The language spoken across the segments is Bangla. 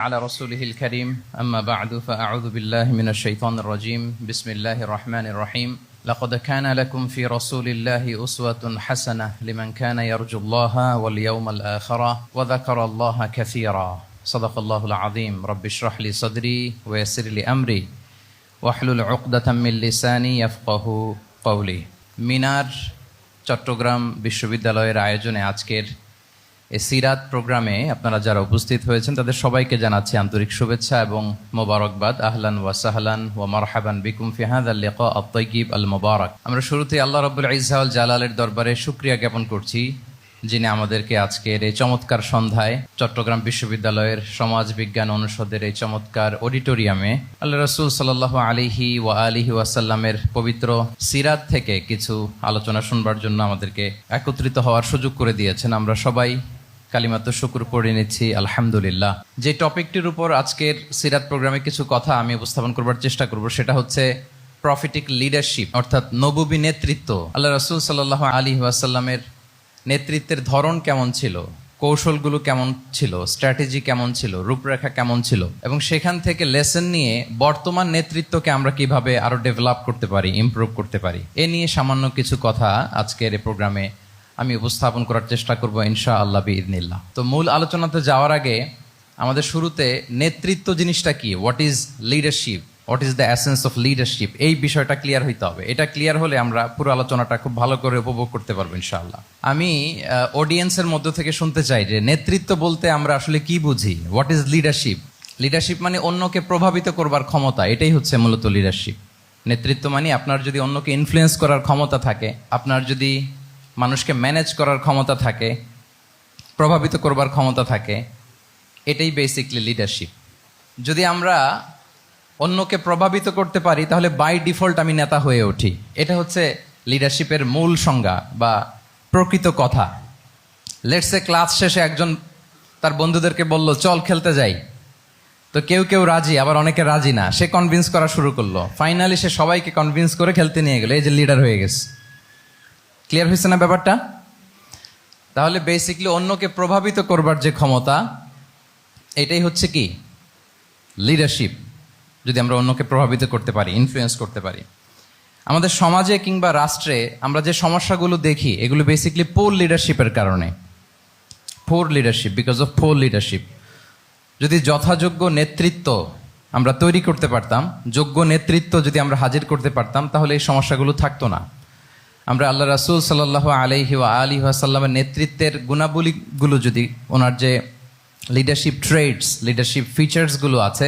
على رسوله الكريم أما بعد فأعوذ بالله من الشيطان الرجيم بسم الله الرحمن الرحيم لقد كان لكم في رسول الله أسوة حسنة لمن كان يرجو الله واليوم الآخر وذكر الله كثيرا صدق الله العظيم رب اشرح لي صدري ويسر لي أمري واحلل عقدة من لساني يفقه قولي মিনার চট্টগ্রাম বিশ্ববিদ্যালয়ের আয়োজনে আজকের এই সিরাত প্রোগ্রামে আপনারা যারা উপস্থিত হয়েছেন তাদের সবাইকে জানাচ্ছি আন্তরিক শুভেচ্ছা এবং মোবারকবাদ। আহলান ওয়া সাহলান ওয়া মারহাবান বিকুম ফি হাযাল লিকা আত-তাইয়িব আল মুবারাক। আমরা শুরুতে আল্লাহ রাব্বুল ইজ্জা ওয়াল জালালের দরবারে শুকরিয়া জ্ঞাপন করছি, যিনি আমাদেরকে আজকের এই চমৎকার সন্ধ্যায় চট্টগ্রাম বিশ্ববিদ্যালয়ের সমাজ বিজ্ঞান অনুষদের এই চমৎকার অডিটোরিয়ামে আল্লাহ রাসূল সাল্লাল্লাহু আলাইহি ওয়া আলিহি ওয়াসাল্লামের পবিত্র সিরাত থেকে কিছু আলোচনা শুনবার জন্য আমাদেরকে একত্রিত হওয়ার সুযোগ করে দিয়েছেন। আমরা সবাই কালিমাত শুকর পড়ে নিচ্ছি আলহামদুলিল্লাহ। যে টপিকটির উপর আজকের সিরাত প্রোগ্রামে কিছু কথা আমি উপস্থাপন করবার চেষ্টা করব সেটা হচ্ছে প্রফেটিক লিডারশিপ, অর্থাৎ নবুবী নেতৃত্ব। আল্লাহ রাসূল সাল্লাল্লাহু আলাইহি ওয়াসাল্লামের নেতৃত্বের ধরন কেমন ছিল, কৌশলগুলো কেমন ছিল, স্ট্র্যাটেজি কেমন ছিল, রূপরেখা কেমন ছিল, এবং সেখান থেকে লেসন নিয়ে বর্তমান নেতৃত্বকে আমরা কিভাবে আরো ডেভেলপ করতে পারি, ইমপ্রুভ করতে পারি, এ নিয়ে সামান্য কিছু কথা আজকের এই প্রোগ্রামে আমি উপস্থাপন করার চেষ্টা করব ইনশাআল্লাহ বিইذنিল্লাহ। তো মূল আলোচনাতে যাওয়ার আগে আমাদের শুরুতে নেতৃত্ব জিনিসটা কি, what is leadership, what is the essence of leadership, এই বিষয়টা ক্লিয়ার হইতে হবে। এটা ক্লিয়ার হলে আমরা পুরো আলোচনাটা খুব ভালো করে উপভোগ করতে পারবো ইনশাআল্লাহ। আমি অডিয়েন্সের মধ্য থেকে শুনতে চাই যে নেতৃত্ব বলতে আমরা আসলে কি বুঝি, হোয়াট ইজ লিডারশিপ। লিডারশিপ মানে অন্যকে প্রভাবিত করবার ক্ষমতা, এটাই হচ্ছে মূলত লিডারশিপ। নেতৃত্ব মানে আপনার যদি অন্যকে ইনফ্লুয়েন্স করার ক্ষমতা থাকে, আপনার যদি মানুষকে ম্যানেজ করার ক্ষমতা থাকে, প্রভাবিত করবার ক্ষমতা থাকে, এটাই বেসিকলি লিডারশিপ। যদি আমরা অন্যকে প্রভাবিত করতে পারি তাহলে বাই ডিফল্ট আমি নেতা হয়ে উঠি। এটা হচ্ছে লিডারশিপের মূল সংজ্ঞা বা প্রকৃত কথা। লেটসে ক্লাস শেষে একজন তার বন্ধুদেরকে বলল চল খেলতে যাই, তো কেউ কেউ রাজি, আবার অনেকে রাজি না। সে কনভিন্স করা শুরু করলো, ফাইনালি সে সবাইকে কনভিন্স করে খেলতে নিয়ে গেল, এই যে লিডার হয়ে গেছে। ক্লিয়ার হয়েছে না ব্যাপারটা? তাহলে বেসিকলি অন্যকে প্রভাবিত করবার যে ক্ষমতা, এটাই হচ্ছে কি লিডারশিপ। যদি আমরা অন্যকে প্রভাবিত করতে পারি, ইনফ্লুয়েন্স করতে পারি। আমাদের সমাজে কিংবা রাষ্ট্রে আমরা যে সমস্যাগুলো দেখি এগুলো বেসিকলি পোর লিডারশিপের কারণে। Poor leadership, because of poor leadership. যদি যথাযোগ্য নেতৃত্ব আমরা তৈরি করতে পারতাম, যোগ্য নেতৃত্ব যদি আমরা হাজির করতে পারতাম, তাহলে এই সমস্যাগুলো থাকতো না। আমরা আল্লাহ রাসূল সাল্লাল্লাহু আলাইহি ওয়া আলিহি ওয়াসাল্লামের নেতৃত্বের গুণাবলীগুলো, যদি ওনার যে লিডারশিপ ট্রেডস, লিডারশিপ ফিচার্সগুলো আছে,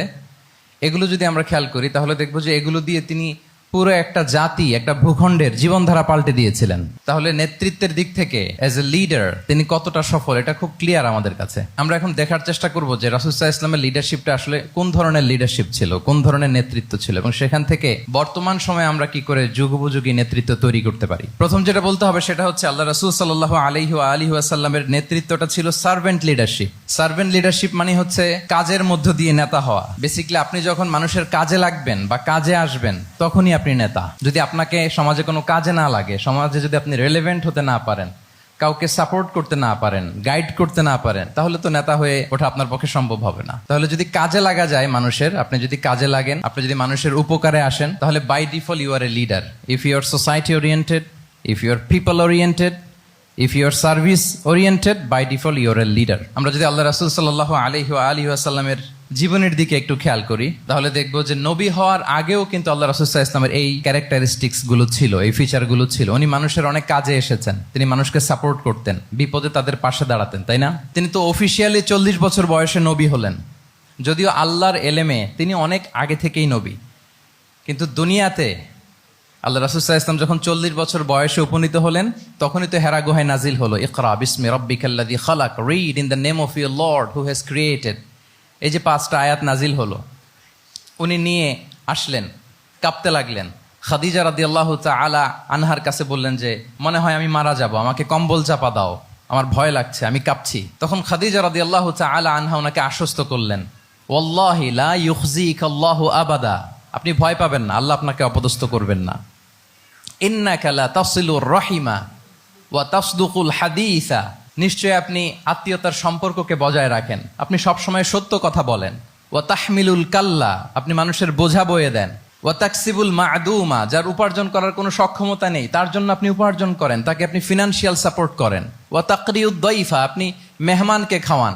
এগুলো যদি আমরা খেয়াল করি তাহলে দেখবো যে এগুলো দিয়ে তিনি পুরো একটা জাতি, একটা ভূখণ্ডের জীবনধারা পাল্টে দিয়েছিলেন। তাহলে নেতৃত্বের দিক থেকে অ্যাজ এ লিডার তিনি কতটা সফল, এটা খুব ক্লিয়ার আমাদের কাছে। আমরা এখন দেখার চেষ্টা করব যে রাসূল সাল্লাল্লাহু আলাইহি ওয়াসাল্লামের লিডারশিপটা আসলে কোন ধরনের লিডারশিপ ছিল, কোন ধরনের নেতৃত্ব ছিল, এবং সেখান থেকে বর্তমান সময়ে আমরা কি করে যুগোপযোগী নেতৃত্ব তৈরি করতে পারি। প্রথম যেটা বলতে হবে সেটা হচ্ছে আল্লাহ রাসূল সাল্লাল্লাহু আলাইহি ওয়া আলিহি ওয়াসাল্লামের নেতৃত্বটা ছিল সার্ভেন্ট লিডারশিপ। সার্ভেন্ট লিডারশিপ মানে হচ্ছে কাজের মধ্য দিয়ে নেতা হওয়া। বেসিক্যালি আপনি যখন মানুষের কাজে লাগবেন বা কাজে আসবেন তখনই আপনি নেতা। যদি আপনাকে সমাজে কোনো কাজে না লাগে, সমাজে যদি আপনি রেলেভেন্ট হতে না পারেন, কাউকে সাপোর্ট করতে না পারেন, গাইড করতে না পারেন, তাহলে তো নেতা হয়ে ওঠা আপনার পক্ষে সম্ভব হবে না। তাহলে যদি কাজে লাগা যায় মানুষের, আপনি যদি কাজে লাগেন, আপনি যদি মানুষের উপকারে আসেন, তাহলে by default you are a leader. If you are society oriented, if you are people oriented, if you are service oriented, by default you are a leader. আমরা যদি আল্লাহ রাসূল সাল্লাল্লাহু আলাইহি ওয়া আলিহি ওয়াসাল্লামের জীবনের দিকে একটু খেয়াল করি তাহলে দেখবো যে নবী হওয়ার আগেও কিন্তু আল্লাহ রাসূল সাল্লাল্লাহু আলাইহি ওয়াসাল্লামের এই ক্যারেক্টারিস্টিক্স গুলো ছিল, এই ফিচার গুলো ছিল। উনি মানুষের অনেক কাজে এসেছেন, তিনি মানুষকে সাপোর্ট করতেন, বিপদে তাদের পাশে দাঁড়াতেন, তাই না? তিনি তো অফিসিয়ালি 40 বছর বয়সে নবী হলেন, যদিও আল্লাহর এলেমে তিনি অনেক আগে থেকেই নবী। কিন্তু দুনিয়াতে আল্লাহ রাসূল সাল্লাল্লাহু আলাইহি ওয়াসাল্লাম যখন 40 বছর বয়সে উপনীত হলেন, তখনই তো হেরা গুহায় নাজিল হলো ইকরা বিসমি রাব্বিকাল্লাযী খালাক, read in the name of your lord who has created. এই যে 5টা আয়াত নাজিল হলো, উনি নিয়ে আসলেন, কাঁপতে লাগলেন। খাদিজা রাদিয়াল্লাহু তাআলা আনহার কাছে বললেন যে মনে হয় আমি মারা যাব, আমাকে কম্বল চাপা দাও, আমার ভয় লাগছে, আমি কাঁপছি। তখন খাদিজা রাদিয়াল্লাহু তাআলা আনহা ওনাকে আশ্বস্ত করলেন, ওয়াল্লাহি লা ইউখজিকাল্লাহু আবাদা, আপনি ভয় পাবেন না, আল্লাহ আপনাকে অপদস্থ করবেন না। ইন্নাকা লা তাসিলুর রাহিমা ওয়া তাসদুকুল হাদিসা নিশ্চয়ই আপনি আত্মীয়তার সম্পর্ককে বজায় রাখেন, আপনি সবসময় সত্য কথা বলেন। ওয়া তাহমিলুল কাল্লা, আপনি মানুষের বোঝা বয়ে দেন। ওয়া তাকসিবুল মা'দুমা, যার উপার্জন করার কোনো সক্ষমতা নেই তার জন্য আপনি উপার্জন করেন, তাকে আপনি ফিনান্সিয়াল সাপোর্ট করেন। ওয়া তাকরিউদ দাইফা, আপনি মেহমানকে খাওয়ান।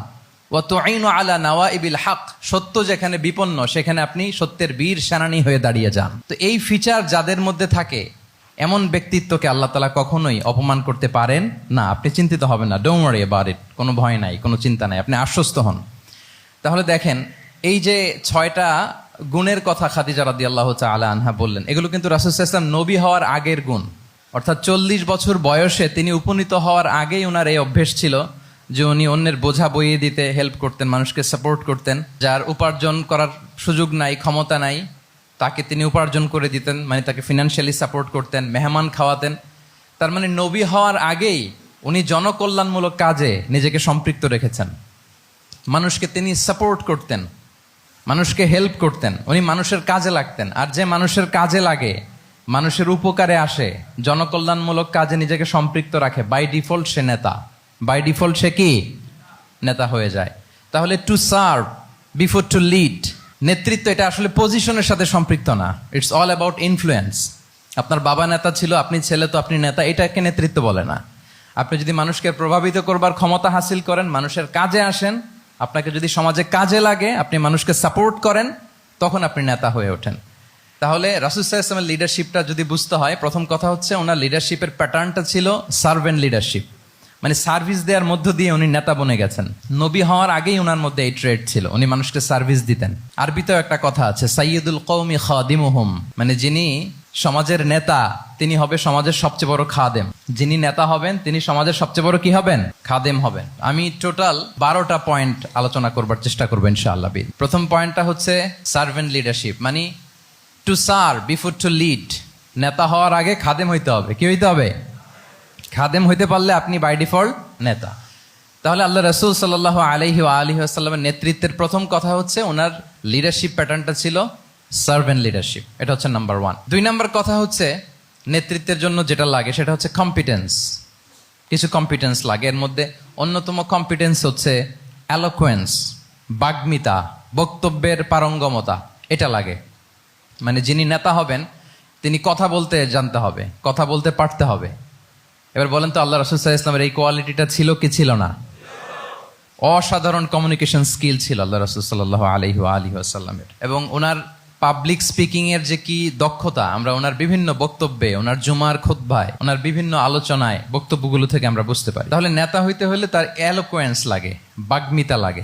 ওয়া তুঈনু আলা নাওয়াইবিল হক, সত্য যেখানে বিপন্ন সেখানে আপনি সত্যের বীর সেনানী হয়ে দাঁড়িয়ে যান। তো এই ফিচার যাদের মধ্যে থাকে এমন ব্যক্তিত্বকে আল্লাহ তাআলা কখনোই অপমান করতে পারেন না। আপনি চিন্তিত হবেন না, ডোন্ট ওয়ারি অ্যাবাউট ইট, কোনো ভয় নাই, কোনো চিন্তা নাই, আপনি আশ্বস্ত হন। তাহলে দেখেন, এই যে 6টা গুণের কথা খাদিজা রাদিয়াল্লাহু তাআলা আনহা বললেন, এগুলো কিন্তু রাসূল সাল্লাল্লাহু আলাইহি ওয়াসাল্লাম নবী হওয়ার আগের গুণ। অর্থাৎ 40 বছর বয়সে তিনি উপনীত হওয়ার আগেই ওনার এই অভ্যেস ছিল যে উনি অন্যের বোঝা বইয়ে দিতে হেল্প করতেন, মানুষকে সাপোর্ট করতেন। যার উপার্জন করার সুযোগ নাই, ক্ষমতা নাই, তাকে তিনি উপার্জন করে দিতেন, মানে তাকে ফিনান্সিয়ালি সাপোর্ট করতেন, মেহমান খাওয়াতেন। তার মানে নবী হওয়ার আগেই উনি জনকল্যাণমূলক কাজে নিজেকে সম্পৃক্ত রেখেছেন। মানুষকে তিনি সাপোর্ট করতেন, মানুষকে হেল্প করতেন, উনি মানুষের কাজে লাগতেন। আর যে মানুষের কাজে লাগে, মানুষের উপকারে আসে, জনকল্যাণমূলক কাজে নিজেকে সম্পৃক্ত রাখে, বাই ডিফল্ট সে নেতা, বাই ডিফল্ট সে কি নেতা হয়ে যায়। তাহলে to serve before to lead, নেতৃত্ব এটা আসলে পজিশনের সাথে সম্পৃক্ত না, ইটস অল অ্যাবাউট ইনফ্লুয়েন্স। আপনার বাবা নেতা ছিল, আপনি ছেলে তো আপনি নেতা, এটাকে নেতৃত্ব বলে না। আপনি যদি মানুষকে প্রভাবিত করবার ক্ষমতা হাসিল করেন, মানুষের কাজে আসেন, আপনাকে যদি সমাজে কাজে লাগে, আপনি মানুষকে সাপোর্ট করেন, তখন আপনি নেতা হয়ে ওঠেন। তাহলে রাসূল সাল্লাল্লাহু আলাইহি ওয়াসাল্লামের লিডারশিপটা যদি বুঝতে হয়, প্রথম কথা হচ্ছে ওনার লিডারশিপের প্যাটার্নটা ছিল সার্ভেন্ট লিডারশিপ, মানে সার্ভিস দেওয়ার মধ্য দিয়ে উনি নেতা বনে গেছেন। নবী হওয়ার আগেই ওনার মধ্যে এই ট্রেড ছিল, উনি মানুষকে সার্ভিস দিতেন। আরবিতেও একটা কথা আছে, সাইয়্যিদুল কওমি খাদিমুহুম, মানে যিনি সমাজের নেতা তিনি হবে সমাজের সবচেয়ে বড় খাদেম। যিনি নেতা হবেন তিনি সমাজের সবচেয়ে বড় কি হবেন? খাদেম হবেন। আমি টোটাল 12টা পয়েন্ট আলোচনা করবার চেষ্টা করবো ইনশাআল্লাহ। প্রথম পয়েন্টটা হচ্ছে সার্ভেন্ট লিডারশিপ, মানে to serve before to lead. নেতা হওয়ার আগে খাদেম হইতে হবে। কি হইতে হবে? খাদেম হইতে পারলে আপনি বাই ডিফল্ট নেতা। তাহলে আল্লাহ রাসূল সাল্লাল্লাহু আলাইহি ওয়া আলিহি ওয়াসাল্লামের নেতৃত্বের প্রথম কথা হচ্ছে ওনার লিডারশিপ প্যাটার্নটা ছিল সার্ভেন্ট লিডারশিপ। এটা হচ্ছে নাম্বার 1। 2 নাম্বার কথা হচ্ছে নেতৃত্বের জন্য যেটা লাগে সেটা হচ্ছে কম্পিটেন্স। কিছু কম্পিটেন্স লাগে, এর মধ্যে অন্যতম কম্পিটেন্স হচ্ছে অ্যালোকুয়েন্স, বাগ্মিতা, বক্তব্যের পারঙ্গমতা, এটা লাগে। মানে যিনি নেতা হবেন তিনি কথা বলতে জানতে হবে, কথা বলতে পারতে হবে। এবার বলেন তো, আল্লাহ রাসূল সাল্লাল্লাহু আলাইহি ওয়াসাল্লামের এই কোয়ালিটিটা ছিল কি ছিল না? অসাধারণ কমিউনিকেশন স্কিল ছিল আল্লাহ রাসূল সাল্লাল্লাহু আলাইহি ওয়া আলিহি ওয়াসাল্লামের। এবং ওনার পাবলিক স্পিকিং এর যে কি দক্ষতা, আমরা ওনার বিভিন্ন বক্তব্যে, ওনার জুমার খুতবায়, ওনার বিভিন্ন আলোচনায়, বক্তব্যগুলো থেকে আমরা বুঝতে পারি। তাহলে নেতা হইতে হলে তার এলোকোয়েন্স লাগে, বাগ্মিতা লাগে।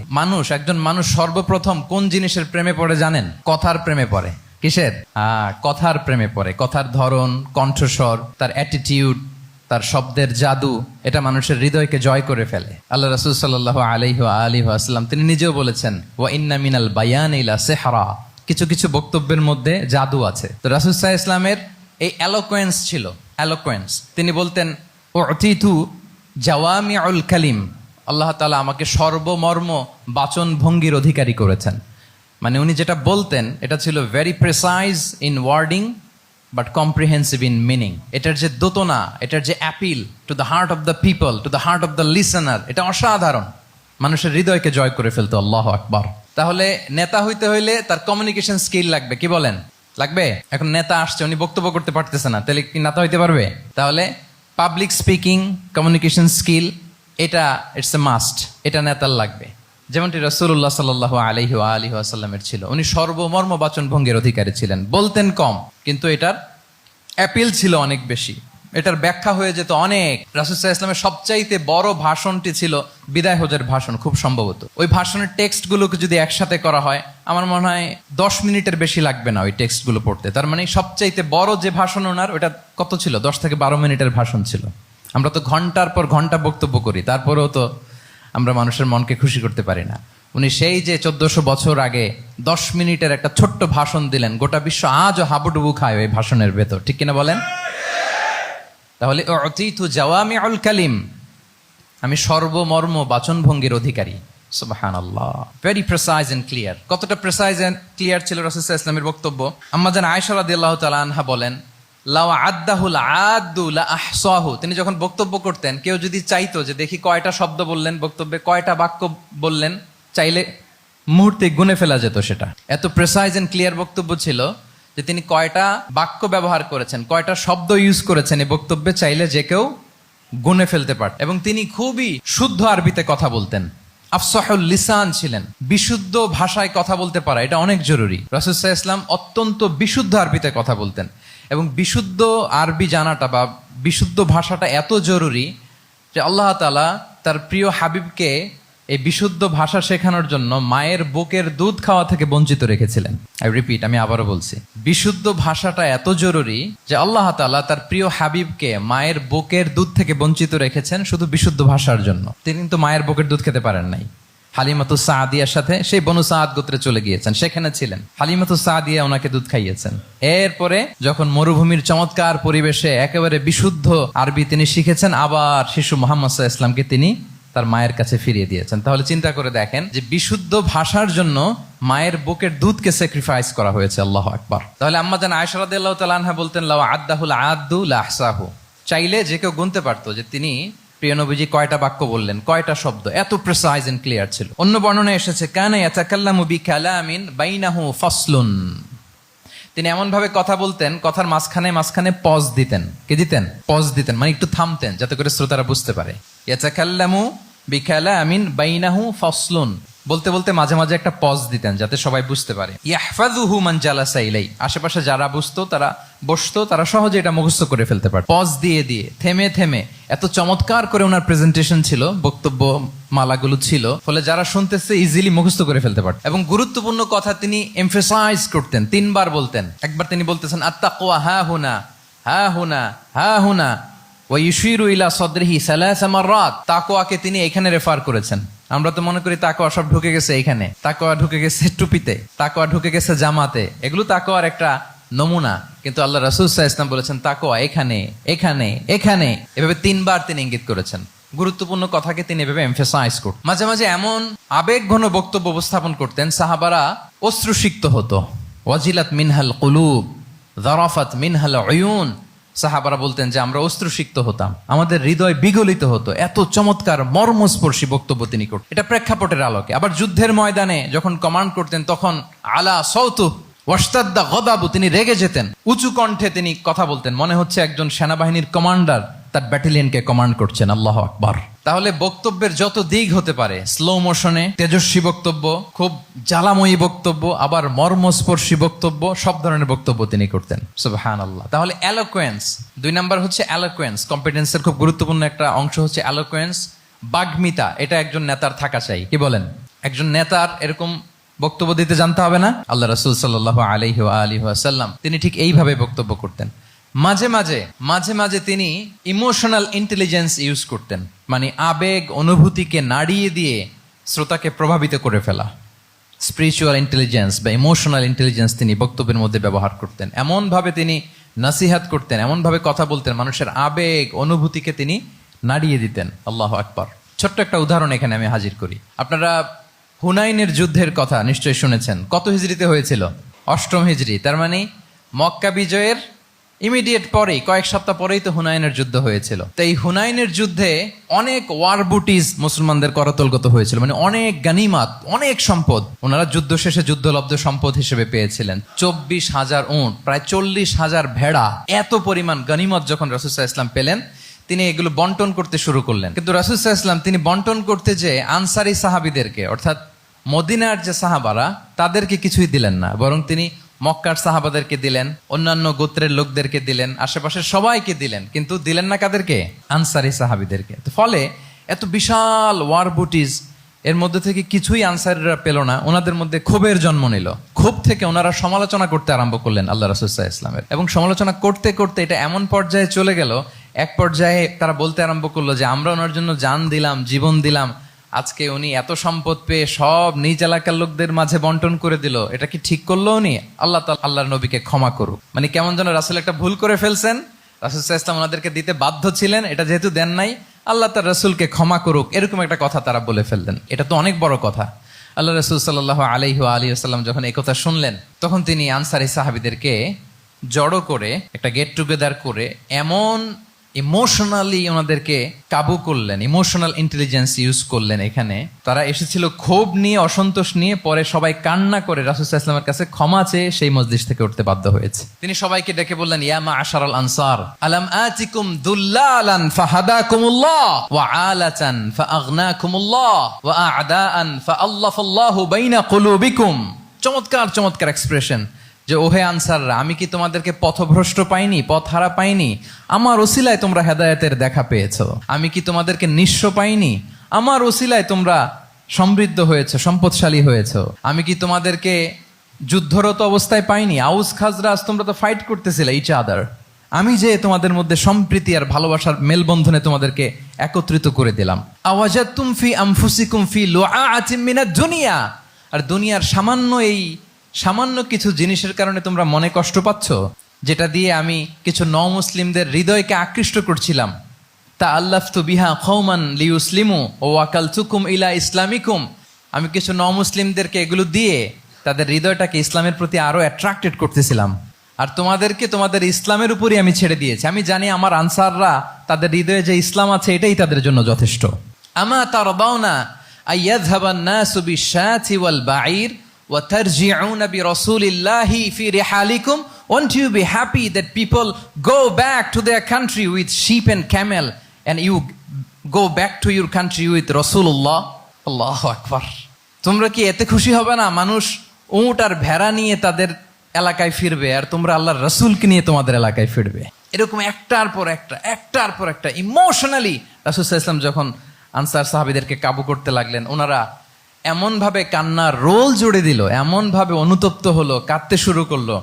একজন মানুষ সর্বপ্রথম কোন জিনিসের প্রেমে পড়ে জানেন? কথার প্রেমে পড়ে। কিসের? কথার প্রেমে পড়ে। কথার ধরন, কণ্ঠস্বর, তার অ্যাটিটিউড, তার শব্দের জাদু, এটা মানুষের হৃদয়কে জয় করে ফেলে। আল্লাহ রাসূল সাল্লাল্লাহু আলাইহি ওয়া আলিহি ওয়াসাল্লাম তিনি নিজেও বলেছেন, ওয়া ইন্না মিনাল বায়ানি লা সিহরা, কিছু কিছু বক্তব্যের মধ্যে জাদু আছে। তো রাসূল সাল্লাল্লাহু আলাইহি ওয়াসাল্লামের এই এলোকোয়েন্স ছিল, এলোকোয়েন্স। তিনি বলতেন, উতিতু জাওয়ামিউল কালিম, আল্লাহ তাআলা আমাকে সর্বমর্ম বাচন ভঙ্গির অধিকারী করেছেন। মানে উনি যেটা বলতেন এটা ছিল very precise in wording but comprehensive in meaning. এটার যে দোতনা, এটার যে appeal to the heart of the people, to the heart of the listener, এটা অসাধারণ, মানুষের হৃদয়কে জয় করে ফেলতো। আল্লাহু আকবার। তাহলে নেতা হইতে হইলে তার কমিউনিকেশন স্কিল লাগবে। কি বলেন? লাগবে। এখন নেতা আসছে, উনি বক্তব্য করতে পারতেছে না, তাহলে কি নেতা হইতে পারবে? তাহলে পাবলিক স্পিকিং, কমিউনিকেশন স্কিল, এটা ইটস এ মাস্ট, এটা নেতার লাগবে। যেমনটি রাসূলুল্লাহ সাল্লাল্লাহু আলাইহি ওয়া আলিহি ওয়াসাল্লামের ছিল। উনি সর্বমর্ম বাচন ভঙ্গির অধিকারী ছিলেন। বলতেন কম, কিন্তু এটার অ্যাপিল ছিল অনেক বেশি, এটার ব্যাখ্যা হয়ে যেত অনেক। রাসূল সাল্লাল্লাহু আলাইহি ওয়াসাল্লামের সবচাইতে বড় ভাষণটি ছিল বিদায় হজের ভাষণ, খুব সম্ভবত। ওই ভাষণের টেক্সটগুলোকে যদি একসাথে করা হয়, আমার মনে হয় 10 মিনিটের বেশি লাগবে না ওই টেক্সটগুলো পড়তে। তার মানে সবচাইতে বড় যে ভাষণ ওনার, ওটা কত ছিল? 10 থেকে 12 মিনিটের ভাষণ ছিল। আমরা তো ঘন্টার পর ঘন্টা বক্তব্য করি, তারপরেও তো আমরা মানুষের মনকে খুশি করতে পারি না। উনি সেই যে 1400 বছর আগে 10 মিনিটের একটা ছোট্ট ভাষণ দিলেন, গোটা বিশ্ব আজও হাবুডুবু খায় ওই ভাষণের ভেতর। ঠিক কিনা বলেন? তাহলে উতিতু জাওয়ামিউল কালিম, আমি সর্বমর্ম বাচন ভঙ্গির অধিকারী। সুবহানাল্লাহ, ভেরি প্রেসাইজ এন্ড ক্লিয়ার। কতটা প্রেসাইজ এন্ড ক্লিয়ার ছিল রাসূল সাল্লাল্লাহু আলাইহি ওয়াসাল্লামের বক্তব্য? আম্মা জান আয়েশা রাদিয়াল্লাহু তাআলা আনহা বলেন, লাউ আদ্দাহুল আদ্দু লা আহসাহু, তিনি যখন বক্তব্য করতেন, কেউ যদি চাইতো যে দেখি কয়টা শব্দ বললেন বক্তব্যে, কয়টা বাক্য বললেন, চাইলে মুহূর্তে গুনে ফেলা যেত সেটা। এত প্রেসাইজ এন্ড ক্লিয়ার বক্তব্য ছিল যে তিনি কয়টা বাক্য ব্যবহার করেছেন, কয়টা শব্দ ইউজ করেছেন এই বক্তব্যে, চাইলে যে কেউ গুনে ফেলতে পারত। এবং তিনি খুবই শুদ্ধ আরবিতে কথা বলতেন, আফসাহুল লিসান ছিলেন। বিশুদ্ধ ভাষায় কথা বলতে পারা এটা অনেক জরুরি। রাসূল সাল্লাল্লাহু আলাইহি ওয়াসাল্লাম অত্যন্ত বিশুদ্ধ আরবিতে কথা বলতেন, এবং বিশুদ্ধ আরবি জানাটা বা বিশুদ্ধ ভাষাটা এত জরুরি যে আল্লাহ তাআলা তার প্রিয় হাবিবকে এই বিশুদ্ধ ভাষা শেখানোর জন্য মায়ের বুকের দুধ খাওয়া থেকে বঞ্চিত রেখেছিলেন। আমি আবারও বলছি, বিশুদ্ধ ভাষাটা এত জরুরি যে আল্লাহ তাআলা তার প্রিয় হাবিবকে মায়ের বুকের দুধ থেকে বঞ্চিত রেখেছেন শুধু বিশুদ্ধ ভাষার জন্য। তিনি কিন্তু মায়ের বুকের দুধ খেতে পারেন নাই। হালিমাতু সাদিয়ার সাথে সেই বনু সাদ গোত্রে চলে গিয়েছেন, সেখানে ছিলেন। হালিমাতু সাদিয়া ওনাকে দুধ খাইয়েছেন। এরপরে যখন মরুভূমির চমৎকার পরিবেশে একেবারে বিশুদ্ধ আরবি তিনি শিখেছেন, আবার শিশু মুহাম্মদ সাল্লাল্লাহু আলাইহি ওয়াসাল্লামকে তিনি তার মায়ের কাছে ফিরিয়ে দিয়েছেন। তাহলে চিন্তা করে দেখেন যে বিশুদ্ধ ভাষার জন্য মায়ের বুকের দুধকে স্যাক্রিফাইস করা হয়েছে। আল্লাহু আকবার। তাহলে আম্মা জান আয়েশা রাদিয়াল্লাহু তাআলা আনহা বলতেন, লাউ আদ্দাহুল আদ্দু লা আহসাহু, চাইলে যে কেউ গুনতে পারতো যে তিনি প্রিয় নবীজি কয়টা বাক্য বললেন, কয়টা শব্দ, এত প্রিসাইজ এন্ড ক্লিয়ার ছিল। অন্য বর্ণনায় এসেছে, কানা ইয়াতাকাল্লামু বিকালামিন বাইনাহু ফাসলুন, তিনি এমন ভাবে কথা বলতেন, কথার মাঝখানে মাঝখানে পজ দিতেন। কি দিতেন? পজ দিতেন, মানে একটু থামতেন যাতে করে শ্রোতারা বুঝতে পারে। ইয়াতাকাল্লামু বিকালামিন বাইনাহু ফাসলুন, বলতে বলতে মাঝে মাঝে একটা পজ দিতেন যাতে সবাই বুঝতে পারে। ইয়াহফাযুহু মান জালাসা ইলাই, আশেপাশে যারা বুঝতো, তারা বসতো, তারা সহজে এটা মুখস্থ করে ফেলতে পারে। পজ দিয়ে দিয়ে থেমে থেমে এত চমৎকার করে ওনার প্রেজেন্টেশন ছিল, বক্তব্য মালাগুলো ছিল, ফলে যারা শুনতেছে ইজিলি মুখস্থ করে ফেলতে পারত। এবং গুরুত্বপূর্ণ কথা তিনি এমফেসাইজ করতেন, 3 বার বলতেন। একবার তিনি বলতেছেন আত্তাকওয়া হা হুনা হা হুনা হা হুনা ওয়া ইউশিরু ইলা সাদরিহি সালাসা মাররাত, তাকওয়াকে তিনি এখানে রেফার করেছেন। আমরা তো মনে করি তাকওয়া সব ঢুকে গেছে এখানে, তাকওয়া ঢুকে গেছে টুপিতে, তাকওয়া ঢুকে গেছে জামাতে, এগুলো তাকওয়ার একটা নমুনা। কিন্তু আল্লাহ রাসূল সাল্লাল্লাহু আলাইহি ওয়াসাল্লাম বলেছেন তাকওয়া এখানে এখানে এখানে, এভাবে 3 বার তিনি ইঙ্গিত করেছেন। গুরুত্বপূর্ণ কথাকে তিনি এভাবে এমফেসাইজ করতেন। মাঝে মাঝে এমন আবেগঘন বক্তব্য উপস্থাপন করতেন, সাহাবারা অশ্রুসিক্ত হতো। ওয়াজিলাত মিনহাল কুলুব যারাফাত মিনহাল উয়ুন, সাহাবারা বলতেন যে আমরা অশ্রুসিক্ত হতাম, আমাদের হৃদয় বিগলিত হতো। এত চমৎকার মর্মস্পর্শী বক্তব্য তিনি করতেন। এটা প্রেক্ষাপটের আলোকে। আবার যুদ্ধের ময়দানে যখন কমান্ড করতেন, তখন আলা সাউতু ওয়াশতাদ্দা গদাবু, তিনি রেগে যেতেন, উঁচু কণ্ঠে তিনি কথা বলতেন, মনে হচ্ছে একজন সেনাবাহিনীর কমান্ডার তার ব্যাটালিয়নকে কমান্ড করছেন। আল্লাহু আকবার। তাহলে বক্তব্যের যত দিক হতে পারে, স্লো মোশনে তেজস্বী বক্তব্য, খুব জ্বালাময়ী বক্তব্য, আবার মর্মস্পর্শী বক্তব্য, সব ধরনের বক্তব্য তিনি করতেন। সুবহানাল্লাহ। তাহলে এলোকোয়েন্স, 2 নাম্বার হচ্ছে এলোকোয়েন্স। কম্পিটেন্সের খুব গুরুত্বপূর্ণ একটা অংশ হচ্ছে এলোকোয়েন্স, বাগ্মিতা। এটা একজন নেতার থাকা চাই। কি বলেন? একজন নেতার এরকম বক্তব্য দিতে জানতে হবে না? আল্লাহ রাসূল সাল্লাল্লাহু আলাইহি ওয়া আলিহি ওয়াসাল্লাম তিনি ঠিক এইভাবে বক্তব্য করতেন। মাঝে মাঝে তিনি ইমোশনাল ইন্টেলিজেন্স ইউজ করতেন, মানে আবেগ অনুভূতিকে নাড়িয়ে দিয়ে শ্রোতাকে প্রভাবিত করে ফেলা। স্পিরিচুয়াল ইন্টেলিজেন্স বা ইমোশনাল ইন্টেলিজেন্স তিনি বক্তব্যের মধ্যে ব্যবহার করতেন। এমনভাবে তিনি নাসিহাত করতেন, এমনভাবে কথা বলতেন, মানুষের আবেগ অনুভূতিকে তিনি নাড়িয়ে দিতেন। আল্লাহু আকবার। ছোট্ট একটা উদাহরণ এখানে আমি হাজির করি। আপনারা হুনাইনের যুদ্ধের কথা নিশ্চয়ই শুনেছেন। কত হিজরিতে হয়েছিল? 8ম হিজরি। তার মানে মক্কা বিজয়ের ইমিডিয়েট পরেই, কয়েক সপ্তাহ পরেই তো হুনাইনের যুদ্ধ হয়েছিল। তো এই হুনাইনের যুদ্ধে অনেক ওয়ার বুটিজ মুসলমানদের করতলগত হয়েছিল, মানে অনেক গানিমাত, অনেক সম্পদ ওনারা যুদ্ধ শেষে যুদ্ধলব্ধ সম্পদ হিসেবে পেয়েছিলেন। 24,000 উট, প্রায় 40,000 ভেড়া, এত পরিমাণ গানিমত যখন রাসূল সাল্লাল্লাহু আলাইহি ওয়াসাল্লাম পেলেন, তিনি এগুলো বন্টন করতে শুরু করলেন। কিন্তু রাসূল সাল্লাল্লাহু আলাইহি ওয়াসাল্লাম তিনি বন্টন করতে যে আনসারী সাহাবীদেরকে, অর্থাৎ মদিনার যে সাহাবারা, তাদেরকে কিছুই দিলেন না, বরং তিনি মক্কার সাহাবাদেরকে দিলেন, অন্যান্য গোত্রের লোকদেরকে দিলেন, আশেপাশের সবাইকে দিলেন, কিন্তু দিলেন না কাদেরকে? আনসারী সাহাবীদেরকে। ফলে এত বিশাল ওয়ার বুটিজ, এর মধ্যে থেকে কিছুই আনসারীরা পেল না। ওনাদের মধ্যে ক্ষোভের জন্ম নিল। ক্ষোভ থেকে ওনারা সমালোচনা করতে আরম্ভ করলেন আল্লাহ রাসূল সাল্লাল্লাহু আলাইহি ওয়াসাল্লামের। এবং সমালোচনা করতে করতে এটা এমন পর্যায়ে চলে গেল, এক পর্যায়ে তারা বলতে আরম্ভ করলো যে আমরা ওনার জন্য জান দিলাম, জীবন দিলাম, আজকে উনি এত সম্পদ পেয়ে সব নিজ এলাকার লোকদের মাঝে বন্টন করে দিল, এটা কি ঠিক করলো উনি? আল্লাহ তাআলা আল্লাহর নবীকে ক্ষমা করুক। মানে কেমন যেন রাসূল একটা ভুল করে ফেলছেন, রাসূল সাল্লাল্লাহু আলাইহি ওয়াসাল্লাম ওনাদেরকে দিতে বাধ্য ছিলেন, এটা যেহেতু দেন নাই, আল্লাহ তার রাসূলকে ক্ষমা করুক, এরকম একটা কথা তারা বলে ফেললেন। এটা তো অনেক বড় কথা। আল্লাহ রাসূল সাল্লাল্লাহু আলাইহি ওয়া আলিহি ওয়াসাল্লাম যখন এই কথা শুনলেন, তখন তিনি আনসারী সাহাবীদেরকে জড়ো করে একটা গেট টুগেদার করে এমন ইমোশনালি ওনাদেরকে কাবু করলেন, ইমোশনাল ইন্টেলিজেন্স ইউজ করলেন। এখানে তারা এসেছিল ক্ষোভ নিয়ে, অসন্তোষ নিয়ে, পরে সবাই কান্না করে রাসূল সাল্লাল্লাহু আলাইহি ওয়াসাল্লামের কাছে ক্ষমা চেয়ে সেই মজলিস থেকে উঠতে বাধ্য হয়েছে। তিনি সবাইকে ডেকে বললেন, ইয়া মা'আশারাল আনসার আলাম আতিকুম দুল্লালান ফাহাদাকুমুল্লাহ ওয়া আলাতান ফাআগনাকুমুল্লাহ ওয়া আ'দাআন ফাআল্লাফাল্লাহু বাইনা কুলুবিকুম। চমৎকার চমৎকার এক্সপ্রেশন যে ওহে আনসাররা, আমি কি তোমাদেরকে পথভ্রষ্ট পাইনি, পথহারা পাইনি? আমার ওসিলায় তোমরা হেদায়েতের দেখা পেয়েছো। আমি কি তোমাদেরকে নিঃস্ব পাইনি? আমার ওসিলায় তোমরা সমৃদ্ধ হয়েছে, সম্পদশালী হয়েছে। আমি কি তোমাদেরকে যুদ্ধরত অবস্থায় পাইনি? আউস খাজরাজ তোমরা তো ফাইট করতেছিলে ইচ আদার। আমি যে তোমাদের মধ্যে সম্প্রীতি আর ভালোবাসার মেলবন্ধনে তোমাদেরকে একত্রিত করে দিলাম। আওয়াজাতুম ফি আনফুসিকুম ফি লুআআতিম মিনাদ দুনিয়া। আর দুনিয়ার সামান্য কিছু জিনিসের কারণে তোমরা মনে কষ্ট পাচ্ছ, যেটা দিয়ে আমি কিছু মুসলিমদের হৃদয়কে আকৃষ্ট করছিলাম। তা আল্লাফতু বিহা কওমান লিউসলিমু ওয়া ওয়াকালতুকুম ইলা ইসলামিকুম। আমি কিছু মুসলিমদেরকে এগুলো দিয়ে তাদের হৃদয়টাকে ইসলামের প্রতি আরো অ্যাট্রাক্টেড করতেছিলাম। আর তোমাদেরকে তোমাদের ইসলামের উপরই আমি ছেড়ে দিয়েছি। আমি জানি আমার আনসাররা তাদের হৃদয়ে যে ইসলাম আছে এটাই তাদের জন্য যথেষ্ট। আমা তারদাউনা আইয়াযহাবান নাসু বিশ-শাতি ওয়াল বাঈর وَتَرْجِعُونَ بِرَسُولِ اللَّهِ فِي رِحَالِكُمْ. Won't you be happy that people go back to their country with sheep and camel and you go back to your country with Rasulullah? Allahu Akbar. তোমরা কি এতে খুশি হবে না? মানুষ উট আর ভেড়া নিয়ে তাদের এলাকায় ফিরবে আর তোমরা আল্লাহর রাসূলকে নিয়ে তোমাদের এলাকায় ফিরবে। এরকম একটার পর একটা ইমোশনালি রাসূল সাল্লাল্লাহু আলাইহি ওয়াসাল্লাম যখন আনসার সাহাবীদেরকে কাবু করতে লাগলেন, ওনারা এমনভাবে কান্নার রোল জুড়ে দিল, এমনভাবে অনুতপ্ত হলো, কাঁদতে শুরু করলো।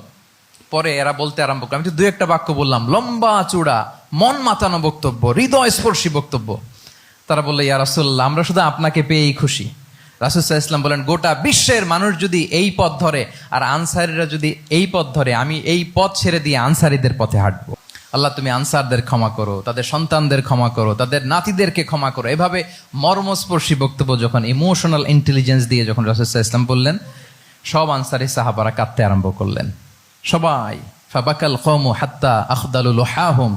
পরে এরা বলতে আরম্ভ করলো, আমি তো 2-1 বাক্য বললাম, লম্বা চূড়া মন মাতানো বক্তব্য, হৃদয় স্পর্শী বক্তব্য। তারা বললো, ইয়া রাসূলুল্লাহ, আমরা শুধু আপনাকে পেয়েই খুশি। রাসূল সাল্লাল্লাহু আলাইহি ওয়াসাল্লাম বলেন, গোটা বিশ্বের মানুষ যদি এই পথ ধরে আর আনসারীরা যদি এই পথ ধরে, আমি এই পথ ছেড়ে দিয়ে আনসারীদের পথে হাঁটবো। আল্লাহ তুমি আনসারদের ক্ষমা করো, তাদের সন্তানদের ক্ষমা করো, তাদের নাতিদেরকে ক্ষমা করো। এভাবে মর্মস্পর্শী বক্তব্য যখন ইমোশনাল ইন্টেলিজেন্স দিয়ে যখন রাসূল সাল্লাল্লাহু আলাইহি ওয়াসাল্লাম বললেন, সব আনসারী সাহাবারা কাঁদতে আরম্ভ করলেন। সবাই ফাবাকাল কওমু হাত্তা আখদালু লুহাহুম,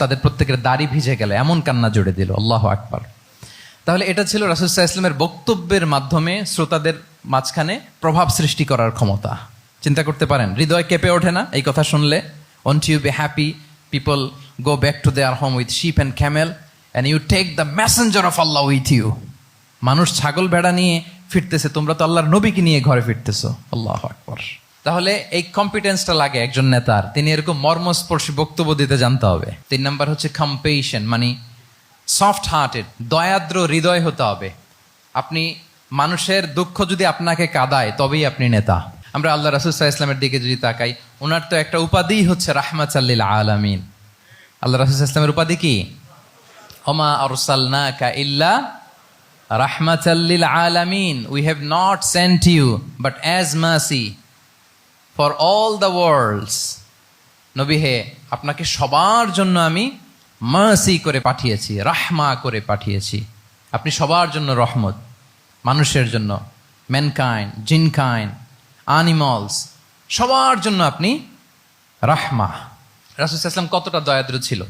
তাদের প্রত্যেকের দাড়ি ভিজে গেল, এমন কান্না জুড়ে দিল। আল্লাহু আকবার। তাহলে এটা ছিল রাসূল সাল্লাল্লাহু আলাইহি ওয়াসাল্লামের বক্তব্যের মাধ্যমে শ্রোতাদের মাঝখানে প্রভাব সৃষ্টি করার ক্ষমতা। চিন্তা করতে পারেন, হৃদয় কেঁপে ওঠে না এই কথা শুনলে? Won't you be happy people go back to their home with sheep and camel and you take the messenger of Allah with you? মানুষ ছাগল ভেড়া নিয়ে ফিরতেছে, তোমরা তো আল্লাহর নবীকে নিয়ে ঘরে ফিরতেছো। আল্লাহু আকবার। তাহলে এই কম্পিটেন্সটা লাগে একজন নেতার, তিনি এরকম মর্মস্পর্শী বক্তব্য দিতে জানতে হবে। 3 নাম্বার হচ্ছে কম্পেশন, মানে সফট হার্টেড, দয়াদ্র হৃদয় হতে হবে। আপনি মানুষের দুঃখ যদি আপনাকে কাঁদায় তবেই আপনি নেতা। আমরা আল্লাহ রাসূল সাল্লাল্লাহু আলাইহি ওয়াসাল্লামের দিকে যদি তাকাই, ওনার তো একটা উপাধি হচ্ছে রাহমাতাল লিল আলামিন। আল্লাহ রাসূল সাল্লাল্লাহু আলাইহি ওয়াসাল্লামের উপাধি কি? ওমা আরসালনাকা ইল্লা রাহমাতাল লিল আলামিন। We have not sent you but as mercy for all the worlds. নবী হে, আপনাকে সবার জন্য আমি মার্সি করে পাঠিয়েছি, রাহমা করে পাঠিয়েছি। আপনি সবার জন্য রহমত, মানুষের জন্য, ম্যানকাইন্ড, জিনকাইন্ড, অ্যানিমালস, সবার জন্য আপনি রাহমা। রাসূল সাল্লাল্লাহু আলাইহি ওয়াসাল্লাম কতটা দয়াদ্র ছিল।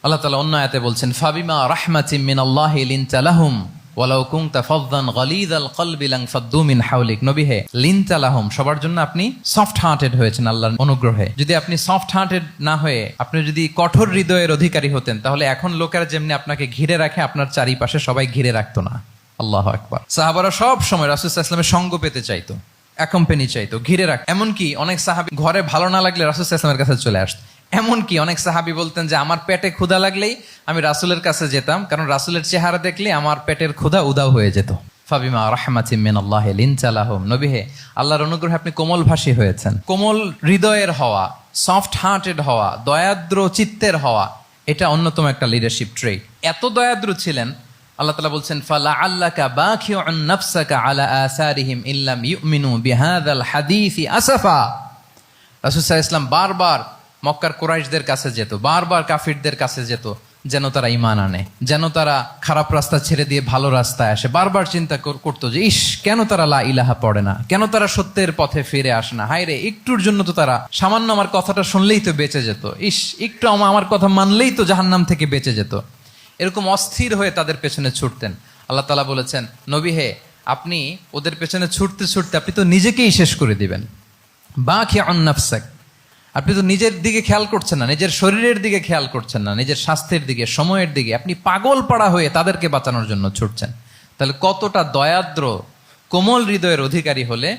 আল্লাহ তাআলা অন্য আয়াতে বলছেন, ফাবিমা রাহমাতিম মিনাল্লাহি লিনতা লাহুম ওয়ালাউ কুনতা ফাযযান গালিযাল কলবি লানফাদ্দু মিন হাওলিক। নবী হে, লিনতা লাহুম, সবার জন্য আপনি সফট হার্টেড হয়েছেন আল্লাহর অনুগ্রহে। যদি আপনি সফট হার্টেড না হয়ে আপনি যদি কঠোর হৃদয়ের অধিকারী হতেন, তাহলে এখন লোকেরা যেমনি আপনাকে ঘিরে রাখে, আপনার চারিপাশে সবাই ঘিরে রাখতো না। আল্লাহু আকবার। সাহাবারা সব সময় রাসূল সাল্লাল্লাহু আলাইহি ওয়াসাল্লামের সঙ্গ পেতে চাইতো, অ্যাকম্পানি চাইতো, ঘিরে রাখ। এমনকি অনেক সাহাবী ঘরে ভালো না লাগলে রাসূল সাল্লাল্লাহু আলাইহি ওয়াসাল্লামের কাছে চলে আসতো। এমনকি অনেক সাহাবী বলতেন যে আমার পেটে ক্ষুধা লাগলেই আমি রাসূলের কাছে যেতাম, কারণ রাসূলের চেহারা দেখলে আমার পেটের ক্ষুধা উধাও হয়ে যেত। ফাবিমা রাহমাতিম মিনাল্লাহি লিনতা লাহুম। নবী হে, আল্লাহর অনুগ্রহে আপনি কোমলভাষী হয়েছেন। কোমল হৃদয়ের হওয়া, সফট হার্টেড হওয়া, দয়াদ্র চিত্তের হওয়া, এটা অন্যতম একটা লিডারশিপ ট্রেট। এত দয়াদ্র ছিলেন, আল্লাহ তাআলা বলছেন, ফালাআল্লাকা বাখিউন নাফসাকা আলা আসারিহিম ইল্লাম ইউমিনু বিহাযাল হাদীসি আসাফা। রাসূল সাল্লাল্লাহু আলাইহি ওয়াসাল্লাম বারবার মক্কার কুরাইশদের কাছে যেত, বারবার কাফিরদের কাছে যেত, যেন তারা ঈমান আনে, যেন তারা খারাপ রাস্তা ছেড়ে দিয়ে ভালো রাস্তায় আসে। বারবার চিন্তা করতো যে ইস, কেন তারা লা ইলাহা পড়ে না, কেন তারা সত্যের পথে ফিরে আসে না। হায় রে, একটুর জন্য তো তারা সামান্য আমার কথাটা শুনলেই তো বেঁচে যেত, ইস একটু আমার কথা মানলেই তো জাহান্নাম থেকে বেঁচে যেত। এরকম অস্থির হয়ে তাদের পেছনে ছুটতেন। আল্লাহ তাআলা বলেছেন, নবী হে, আপনি ওদের পেছনে ছুটতে ছুটতে আপনি তো নিজেকেই শেষ করে দিবেন। বাকিউন নাফসাক, আপনি তো নিজের দিকে খেয়াল করছেন না, নিজের শরীরের দিকে খেয়াল করছেন না, নিজের স্বাস্থ্যের দিকে, সময়ের দিকে। আপনি পাগল পাড়া হয়ে তাদেরকে বাঁচানোর জন্য ছুটছেন। তাহলে কতটা দয়াদ্র কোমল হৃদয়ের অধিকারী হলে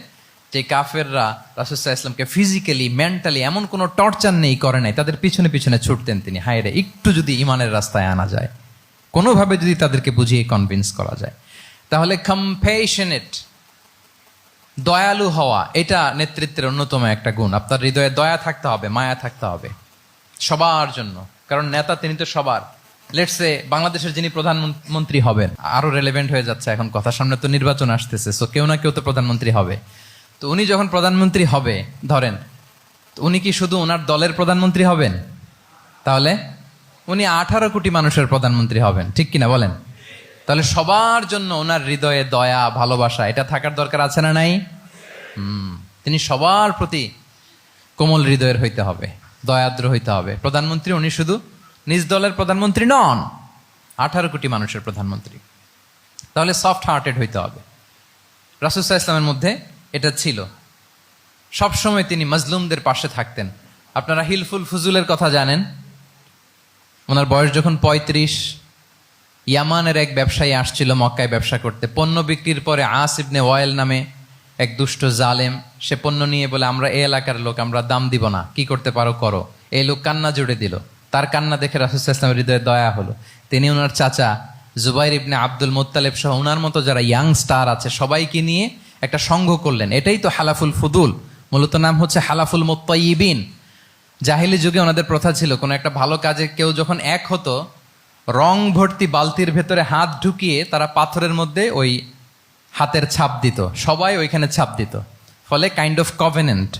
যে কাফেররা রাসূল সাল্লাল্লাহু আলাইহি ওয়াসাল্লামকে ফিজিক্যালি মেন্টালি এমন কোনো টর্চার নেই, করে নাই, তাদের পিছনে পিছনে ছুটতেন তিনি। হায় রে, একটু যদি ইমানের রাস্তায় আনা যায়, কোনোভাবে যদি তাদেরকে বুঝিয়ে কনভিন্স করা যায়, তাহলে কম্প্যাশনেট, দয়ালু হওয়া, এটা নেতৃত্বের অন্যতম একটা গুণ। আপনার হৃদয়ে দয়া থাকতে হবে, মায়া থাকতে হবে সবার জন্য, কারণ নেতা তিনি তো সবার। লেটসে বাংলাদেশের যিনি প্রধানমন্ত্রী হবেন, আরো রেলেভেন্ট হয়ে যাচ্ছে এখন কথা, সামনে তো নির্বাচন আসতেছে, সো কেউ না কেউ তো প্রধানমন্ত্রী হবে। তো উনি যখন প্রধানমন্ত্রী হবে ধরেন, উনি কি শুধু ওনার দলের প্রধানমন্ত্রী হবেন? তাহলে উনি 18 কোটি মানুষের প্রধানমন্ত্রী হবেন, ঠিক কিনা বলেন? তাহলে সবার জন্য ওনার হৃদয়ে দয়া, ভালোবাসা, এটা থাকার দরকার আছে না নাই? তিনি সবার প্রতি কোমল হৃদয়ের হইতে হবে, দয়াদ্র হইতে হবে। প্রধানমন্ত্রী উনি শুধু নিজ দলের প্রধানমন্ত্রী নন, 18 কোটি মানুষের প্রধানমন্ত্রী। তাহলে সফট হার্টেড হইতে হবে। রাসূল সাল্লাল্লাহু আলাইহি ওয়াসাল্লামের মধ্যে এটা ছিল। সবসময় তিনি মাজলুমদের পাশে থাকতেন। আপনারা হিলফুল ফুজুলের কথা জানেন। ওনার বয়স যখন 35, ইয়ামানের এক ব্যবসায়ী আসছিল মক্কায় ব্যবসা করতে। পণ্য বিক্রির পরে আস ইবনে ওয়াইল নামে এক দুষ্ট জালেম, সে পণ্য নিয়ে বলে, আমরা এই এলাকার লোক, আমরা দাম দিব না, কি করতে পারো করো। এই লোক কান্না জুড়ে দিল। তার কান্না দেখে রাসূল সাল্লাল্লাহু আলাইহি ওয়াসাল্লামের হৃদয়ে দয়া হলো। তিনি ওনার চাচা জুবাইর ইবনে আব্দুল মুত্তালিব সহ ওনার মতো যারা ইয়াং স্টার আছে সবাইকে নিয়ে একটা সংঘ করলেন। এটাই তো হালাফুল ফুদুল, মূলত নাম হচ্ছে হালাফুল মুত্তাইয়িবিন। জাহিলি যুগে ওনাদের প্রথা ছিল, কোনো একটা ভালো কাজে কেউ যখন এক হতো, রং ভর্তি বালতির ভেতরে হাত ঢুকিয়ে তারা পাথরের মধ্যে ওই হাতের ছাপ দিত, সবাই ওইখানে ছাপ দিত। ফলে কাইন্ড অফ কভেনেন্ট,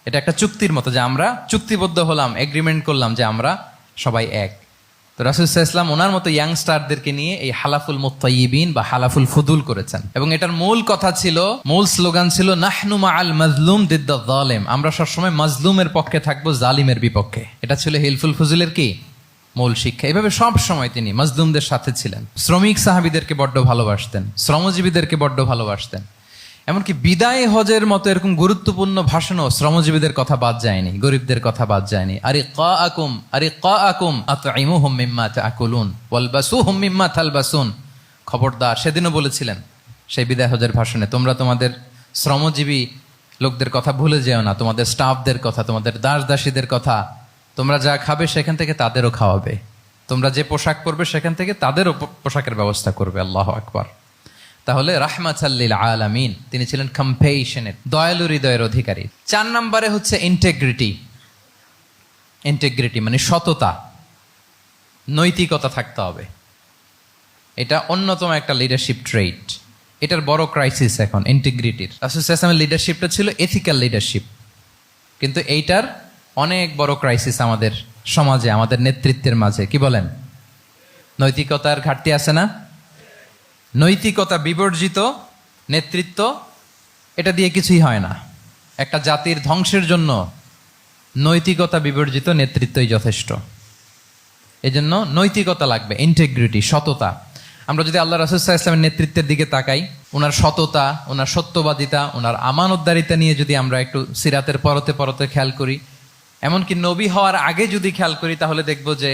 এটা একটা চুক্তির মতো, যে আমরা চুক্তিবদ্ধ হলাম, এগ্রিমেন্ট করলাম যে আমরা সবাই এক। তো রাসূল সাল্লাল্লাহু আলাইহি ওয়াসাল্লাম ওনার মতো ইয়াংস্টারদেরকে নিয়ে এই হালাফুল মুত্তাইয়িবিন বা হালাফুল ফুদুল করেছেন। এবং এটার মূল কথা ছিল, মূল স্লোগান ছিল, নাহনু মাআল মাজলুম দিদ্দা যালিম, আমরা সবসময় মাজলুমের পক্ষে থাকবো, জালিমের বিপক্ষে। এটা ছিল হিলফুল ফুজুলের কি মূল শিক্ষা। এইভাবে সব সময় তিনি মাজলুমদের সাথে ছিলেন। শ্রমিক সাহাবীদেরকে বড্ড ভালোবাসতেন, শ্রমজীবীদেরকে বড্ড ভালোবাসতেন। এমনকি বিদায় হজের মতো এরকম গুরুত্বপূর্ণ ভাষণও শ্রমজীবীদের কথা বাদ যায়নি, গরিবদের কথা বাদ যায়নি। আরিকাআকুম আতঈমুহুম মিম্মা তাআকুলুন ওয়ালবাসুহুম মিম্মা তালবাসুন। খবরদার, সেদিনও বলেছিলেন সেই বিদায় হজের ভাষণে, তোমরা তোমাদের শ্রমজীবী লোকদের কথা ভুলে যেও না, তোমাদের স্টাফদের কথা, তোমাদের দাস দাসীদের কথা। তোমরা যা খাবে সেখান থেকে তাদেরও খাওয়াবে, তোমরা যে পোশাক পরবে সেখান থেকে তাদেরও পোশাকের ব্যবস্থা করবে। আল্লাহু আকবার। তাহলে রাহমাতাল লিল আলামিন, তিনি ছিলেন কম্প্যাশনেট, দয়ালু হৃদয়ের অধিকারী। 4 নম্বরে হচ্ছে ইন্টিগ্রিটি। ইন্টিগ্রিটি মানে সততা, নৈতিকতা থাকতে হবে। এটা অন্যতম একটা লিডারশিপ ট্রেট। এটার বড় ক্রাইসিস এখন ইন্টিগ্রিটির। রাসূল সাল্লাল্লাহু আলাইহি ওয়াসাল্লামের লিডারশিপটা ছিল এথিক্যাল লিডারশিপ, কিন্তু এইটার অনেক বড় ক্রাইসিস আমাদের সমাজে, আমাদের নেতৃত্বের মাঝে। কি বলেন? নৈতিকতার ঘাটতি আছে না? নৈতিকতা বিবর্জিত নেতৃত্ব, এটা দিয়ে কিছুই হয় না। একটা জাতির ধ্বংসের জন্য নৈতিকতা বিবর্জিত নেতৃত্বই যথেষ্ট। এজন্য নৈতিকতা লাগবে, ইন্টিগ্রিটি, সততা। আমরা যদি আল্লাহ রাসূল সাল্লাল্লাহু আলাইহি ওয়াসাল্লামের নেতৃত্বের দিকে তাকাই, ওনার সততা, ওনার সত্যবাদিতা, ওনার আমানতদারিতা নিয়ে যদি আমরা একটু সিরাতের পরতে পরতে খেয়াল করি, এমনকি নবী হওয়ার আগে যদি খেয়াল করি, তাহলে দেখবো যে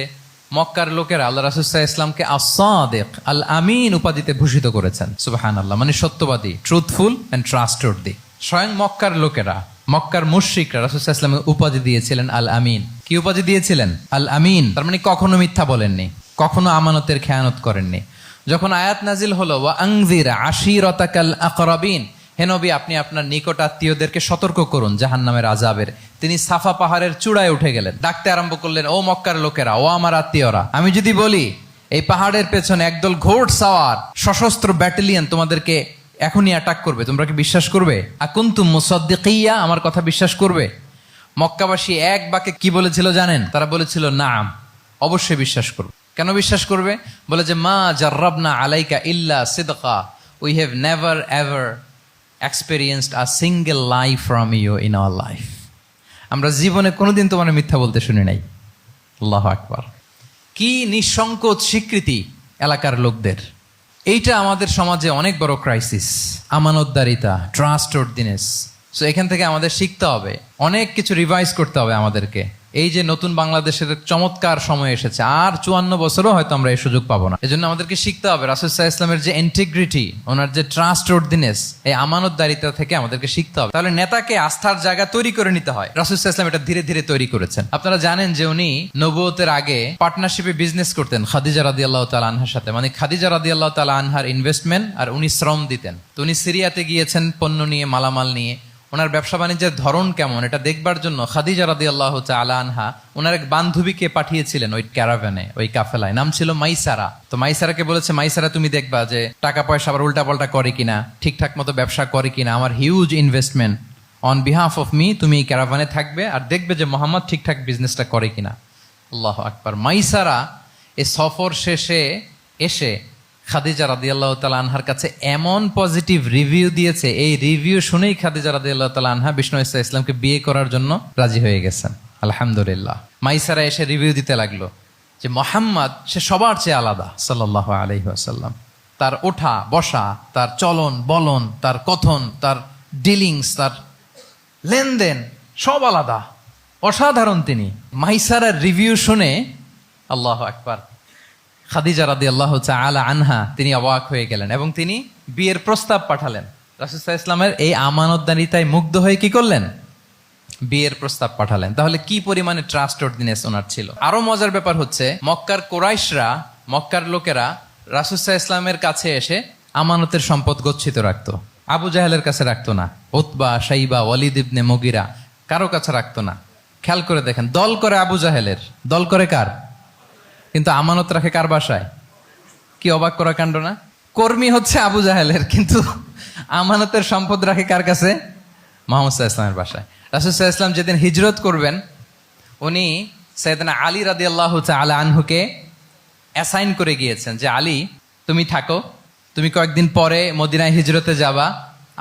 মক্কার লোকেরা আল্লাহ রাসূল সাল্লাল্লাহু আলাইহি ওয়াসাল্লামকে আস-সাদিক, আল আমিন উপাধিতে ভূষিত করেছেন। সুবহানাল্লাহ, মানে সত্যবাদী, ট্রুথফুল এন্ড ট্রাস্টওয়ার্দি। স্বয়ং মক্কার লোকেরা, মক্কার মুশরিকরা রাসূল সাল্লাল্লাহু আলাইহি ওয়াসাল্লামকে উপাধি দিয়েছিলেন আল আমিন। কি উপাধি দিয়েছিলেন? আল আমিন। তার মানে কখনো মিথ্যা বলেননি, কখনো আমানতের খেয়ানত করেননি। যখন আয়াত নাজিল হলো, ওয়া আনজির আশিরাতাকাল আকরাবিন, হে নবী আপনি আপনার নিকট আত্মীয়দেরকে সতর্ক করুন জাহান্নামের আযাবের, তিনি সাফা পাহাড়ের চূড়ায় উঠে গেলেন, ডাকতে আরম্ভ করলেন, ও মক্কার লোকেরা, ও আমার আত্মীয়রা, আমি যদি বলি এই পাহাড়ের পেছনে একদল ঘোড় সাওয়ার সশস্ত্র ব্যাটালিয়ন তোমাদেরকে এখনই অ্যাটাক করবে, তোমরা কি বিশ্বাস করবে? আকুনতুম মুসাদ্দিকিয়া, আমার কথা বিশ্বাস করবে? মক্কাবাসী এক বাক্যে কি বলেছিল জানেন? তারা বলেছিল, নাম, অবশ্যই বিশ্বাস করব। কেন বিশ্বাস করবে? বলে যে মা জাররাবনা আলাইকা ইল্লা সিদকা, we have never ever experienced a single lie from you in our life. আমরা জীবনে কোনোদিন তোমার মিথ্যা বলতে শুনি নাই। আল্লাহু আকবার। কি নিঃসংকোচ স্বীকৃতি এলাকার লোকদের। এইটা আমাদের সমাজে অনেক বড় ক্রাইসিস, আমানতদারিতা, ট্রাস্টওয়ার্থিনেস। সো এখান থেকে আমাদের শিখতে হবে, অনেক কিছু রিভাইজ করতে হবে আমাদেরকে। এই যে নতুন বাংলাদেশের চমৎকার সময় এসেছে, আর 54 বছরও হয়তো আমরা এই সুযোগ পাবো না। এজন্য আমাদেরকে শিখতে হবে রাসূল সাল্লাল্লাহু আলাইহি ওয়াসাল্লামের যে ইন্টিগ্রিটি, ওনার যে ট্রাস্টওয়ার্থিনেস, এই আমানতদারিতা থেকে আমাদেরকে শিখতে হবে। তাহলে নেতাকে আস্থার জায়গা তৈরি করে নিতে হয়। রাসূল সাল্লাল্লাহু আলাইহি ওয়াসাল্লাম এটা ধীরে ধীরে তৈরি করেছেন। আপনারা জানেন যে উনি নবুয়তের আগে পার্টনারশিপে বিজনেস করতেন খাদিজা রাদিয়াল্লাহু তাআলা আনহার সাথে। মানে খাদিজা রাদিয়াল্লাহু তাআলা আনহার ইনভেস্টমেন্ট আর উনি শ্রম দিতেন। তো উনি সিরিয়াতে গিয়েছেন পণ্য নিয়ে, মালামাল নিয়ে। ওনার ব্যবসা বাণিজ্যের ধরন কেমন এটা দেখবার জন্য খাদিজা রাদিয়াল্লাহু তাআলা আনহা ওনার এক বান্ধবীকে পাঠিয়েছিলেন ওই ক্যারাভ্যানে, ওই কাফেলায়। নাম ছিল মাইসারা। তো মাইসারাকে বলেছে, মাইসারা তুমি দেখবা যে টাকা পয়সা আবার উল্টাপাল্টা করে কিনা, ঠিকঠাক মতো ব্যবসা করে কিনা, আমার huge investment, on behalf of me তুমি এই ক্যারাভ্যানে থাকবে আর দেখবে যে মোহাম্মদ ঠিকঠাক বিজনেসটা করে কিনা। আল্লাহু আকবার। মাইসারা এই সফর শেষে এসে খাদিজা রাদিয়াল্লাহু তাআলা আনহার কাছে এমন পজিটিভ রিভিউ দিয়েছে, এই রিভিউ শুনেই খাদিজা রাদিয়াল্লাহু তাআলা আনহা বিষ্ণু ইসা ইসলামকে বিয়ে করার জন্য রাজি হয়ে গেছেন। আলহামদুলিল্লাহ। মাইসারা এসে রিভিউ দিতে লাগলো যে মোহাম্মদ সে সবার চেয়ে আলাদা সাল্লাল্লাহু আলাইহি ওয়াসাল্লাম। তার ওঠা বসা, তার চলন বলন, তার কথন, তার ডিলিংস, তার লেনদেন সব আলাদা, অসাধারণ তিনি। মাইসারার রিভিউ শুনে আল্লাহু আকবার, খাদিজা রাদিয়াল্লাহু তাআলা আনহা তিনি অবাক হয়ে গেলেন এবং তিনি বিয়ের প্রস্তাব পাঠালেন। রাসূল সাল্লাল্লাহু আলাইহি ওয়াসাল্লামের এই আমানতদারিতায় মুগ্ধ হয়ে কি করলেন? বিয়ের প্রস্তাব পাঠালেন। তাহলে কি পরিমাণে ট্রাস্টওয়ার্থিনেস ওনার ছিল। আরো মজার ব্যাপার হচ্ছে, মক্কার কুরাইশরা, মক্কার লোকেরা রাসূল সাল্লাল্লাহু আলাইহি ওয়াসাল্লামের কাছে এসে আমানতের সম্পদ গচ্ছিত রাখতো। আবু জাহেলের কাছে রাখতো না, উতবা, শাইবা, ওয়ালিদ ইবনে মুগিরা কারো কাছে রাখতো না। খেয়াল করে দেখেন, দল করে আবু জাহেলের, দল করে কার? কিন্তু আমানত রাখে কার বাসায়? কি অবাক করা কাণ্ড না? কর্মী হচ্ছে আবু জাহেলের, কিন্তু আমানতের সম্পদ রাখে কার কাছে? মুহাম্মদ সাল্লাল্লাহু আলাইহি ওয়াসাল্লামের বাসায়। রাসূল সাল্লাল্লাহু আলাইহি ওয়াসাল্লাম যেদিন হিজরত করবেন, উনি সাইয়েদনা আলী রাদিয়াল্লাহু তাআলা আনহুকে অ্যাসাইন করে গিয়েছেন যে আলী তুমি থাকো, তুমি কয়েকদিন পরে মদিনায় হিজরতে যাবা,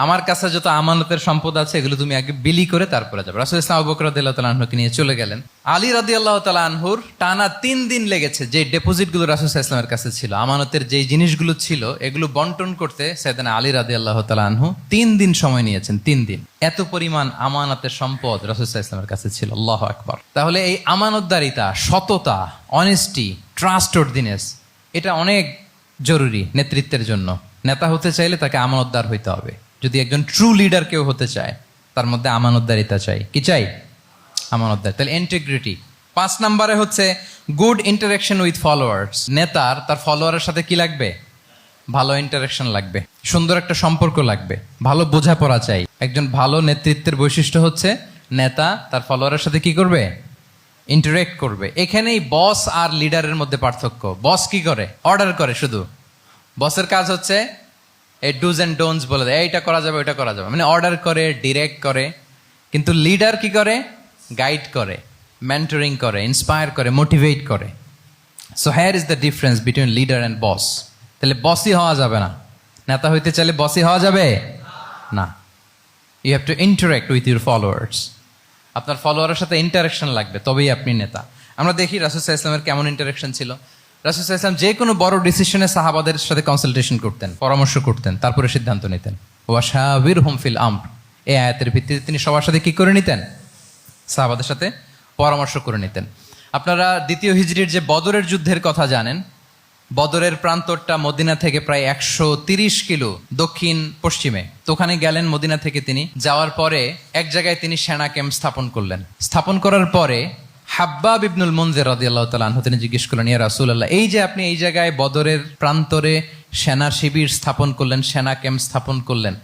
আমার কাছে যত আমানতের সম্পদ আছে এগুলো তুমি আগে বিলি করে তারপরে যাবে। রাসূল সাল্লাল্লাহু আলাইহি ওয়াসাল্লাম আবু বকর রাদিয়াল্লাহু তাআলা আনহুকে নিয়ে চলে গেলেন। আলী রাদিয়াল্লাহু তাআলা আনহুর টানা 3 দিন লেগেছে যে ডিপোজিট গুলো রাসূল সাল্লাল্লাহু আলাইহি ওয়াসাল্লামের কাছে ছিল, আমানতের যে জিনিসগুলো ছিল এগুলো বন্টন করতে সাইয়েদনা আলী রাদিয়াল্লাহু তাআলা আনহু 3 দিন সময় নিয়েছেন। 3 দিন। এত পরিমাণ আমানতের সম্পদ রাসূল সাল্লাল্লাহু আলাইহি ওয়াসাল্লামের কাছে ছিল। আল্লাহু আকবার। তাহলে এই আমানতদারিতা, সততা, অনেস্টি, ট্রাস্টওয়ার্থিনেস এটা অনেক জরুরি নেতৃত্বের জন্য। নেতা হতে চাইলে তাকে আমানতদার হইতে হবে। যদি একজন ট্রু লিডার কেউ হতে চায়, তার মধ্যে আমানতদারিতা চাই। কি চাই? আমানতদার। তাহলে ইন্টিগ্রিটি। 5 নম্বরে হচ্ছে গুড ইন্টারাকশন উইথ ফলোয়ার্স। নেতার তার ফলোয়ারের সাথে কি লাগবে? ভালো ইন্টারাকশন লাগবে, সুন্দর একটা সম্পর্ক লাগবে, ভালো বোঝাপড়া চাই। একজন ভালো নেতৃত্বের বৈশিষ্ট্য হচ্ছে নেতা তার ফলোয়ারের সাথে কি করবে? ইন্টারেক্ট করবে। এখানেই বস আর লিডারের মধ্যে পার্থক্য। বস কি করে? অর্ডার করে শুধু। বসের কাজ হচ্ছে এই ডুজ এন্ড ডোন্টস বলে দেয়, এইটা করা যাবে ওইটা করা যাবে, মানে অর্ডার করে, ডিরেক্ট করে। কিন্তু লিডার কি করে? গাইড করে, মেন্টরিং করে, ইন্সপায়ার করে, মোটিভেট করে। So here is the difference between leader and boss. তাহলে বসই হওয়া যাবে না। নেতা হইতে চাইলে বসই হওয়া যাবে না। You have to interact with your followers. আপনার ফলোয়ারের সাথে ইন্টারাকশন লাগবে, তবেই আপনি নেতা। আমরা দেখি রাসূল সাল্লাল্লাহু আলাইহি ওয়াসাল্লামের কেমন ইন্টারাকশন ছিল। রাসূল সাল্লাল্লাহু আলাইহি ওয়াসাল্লাম যে কোনো বড় ডিসিশনে সাহাবাদের সাথে কনসালটেশন করতেন, পরামর্শ করতেন, তারপরে সিদ্ধান্ত নিতেন। ওয়াশাবিরহুম ফিল আমর, এই আয়াতের ভিত্তিতে তিনি সবার সাথে কি করে নিতেন? সাহাবাদের সাথে পরামর্শ করে নিতেন। আপনারা দ্বিতীয় হিজরির যে বদরের যুদ্ধের কথা জানেন। বদরের প্রান্তরটা মদিনা থেকে প্রায় 130 কিলো দক্ষিণ পশ্চিমে। তো ওখানে গেলেন মদিনা থেকে তিনি। যাওয়ার পরে এক জায়গায় তিনি সেনা ক্যাম্প স্থাপন করলেন। স্থাপন করার পরে হাব্বাব ইবনুল মুনজির রাদিয়াল্লাহু তাআলা আনহু তিনি জিজ্ঞেস করলেন, ইয়া রাসূলুল্লাহ, এই যে আপনি এই জায়গায় বদরের প্রান্তরে সেনা শিবির স্থাপন করলেন, সেনা ক্যাম্প স্থাপন করলেন,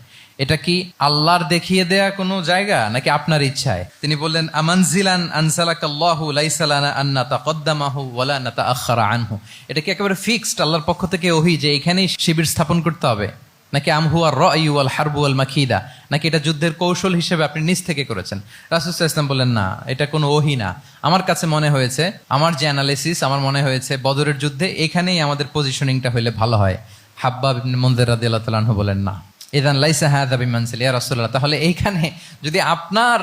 এটা কি আল্লাহর দেখিয়ে দেয়া কোনো জায়গা নাকি আপনার ইচ্ছায়? তিনি বললেন, আমানজিলান আনসালাকাল্লাহু লাইসা লানা আন নাতাকদ্দামাহু ওয়ালা নাতাআখারা আনহু। এটা কি একেবারে ফিক্সড আল্লাহর পক্ষ থেকে ওহী যে এখানেই শিবির স্থাপন করতে হবে? নাকি আমহুয়া রায়ু ওয়াল হারবু ওয়াল মাকিদা, নাকি এটা যুদ্ধের কৌশল হিসেবে আপনি নিজ থেকে করেছেন? রাসূল সাল্লাল্লাহু আলাইহি ওয়াসাল্লাম বললেন, না, এটা কোনো ওহী না। আমার কাছে মনে হয়েছে, আমার যে অ্যানালিসিস, আমার মনে হয়েছে বদরের যুদ্ধে এখানেই আমাদের পজিশনিংটা হইলে ভালো হয়। হাব্বাব ইবনে মুনজির রাদিয়াল্লাহু তাআলা আনহু বলেন, না, ইযান লাইসা হাযা বিমানসিল ইয়া রাসূলুল্লাহ, তাহলে এইখানে যদি আপনার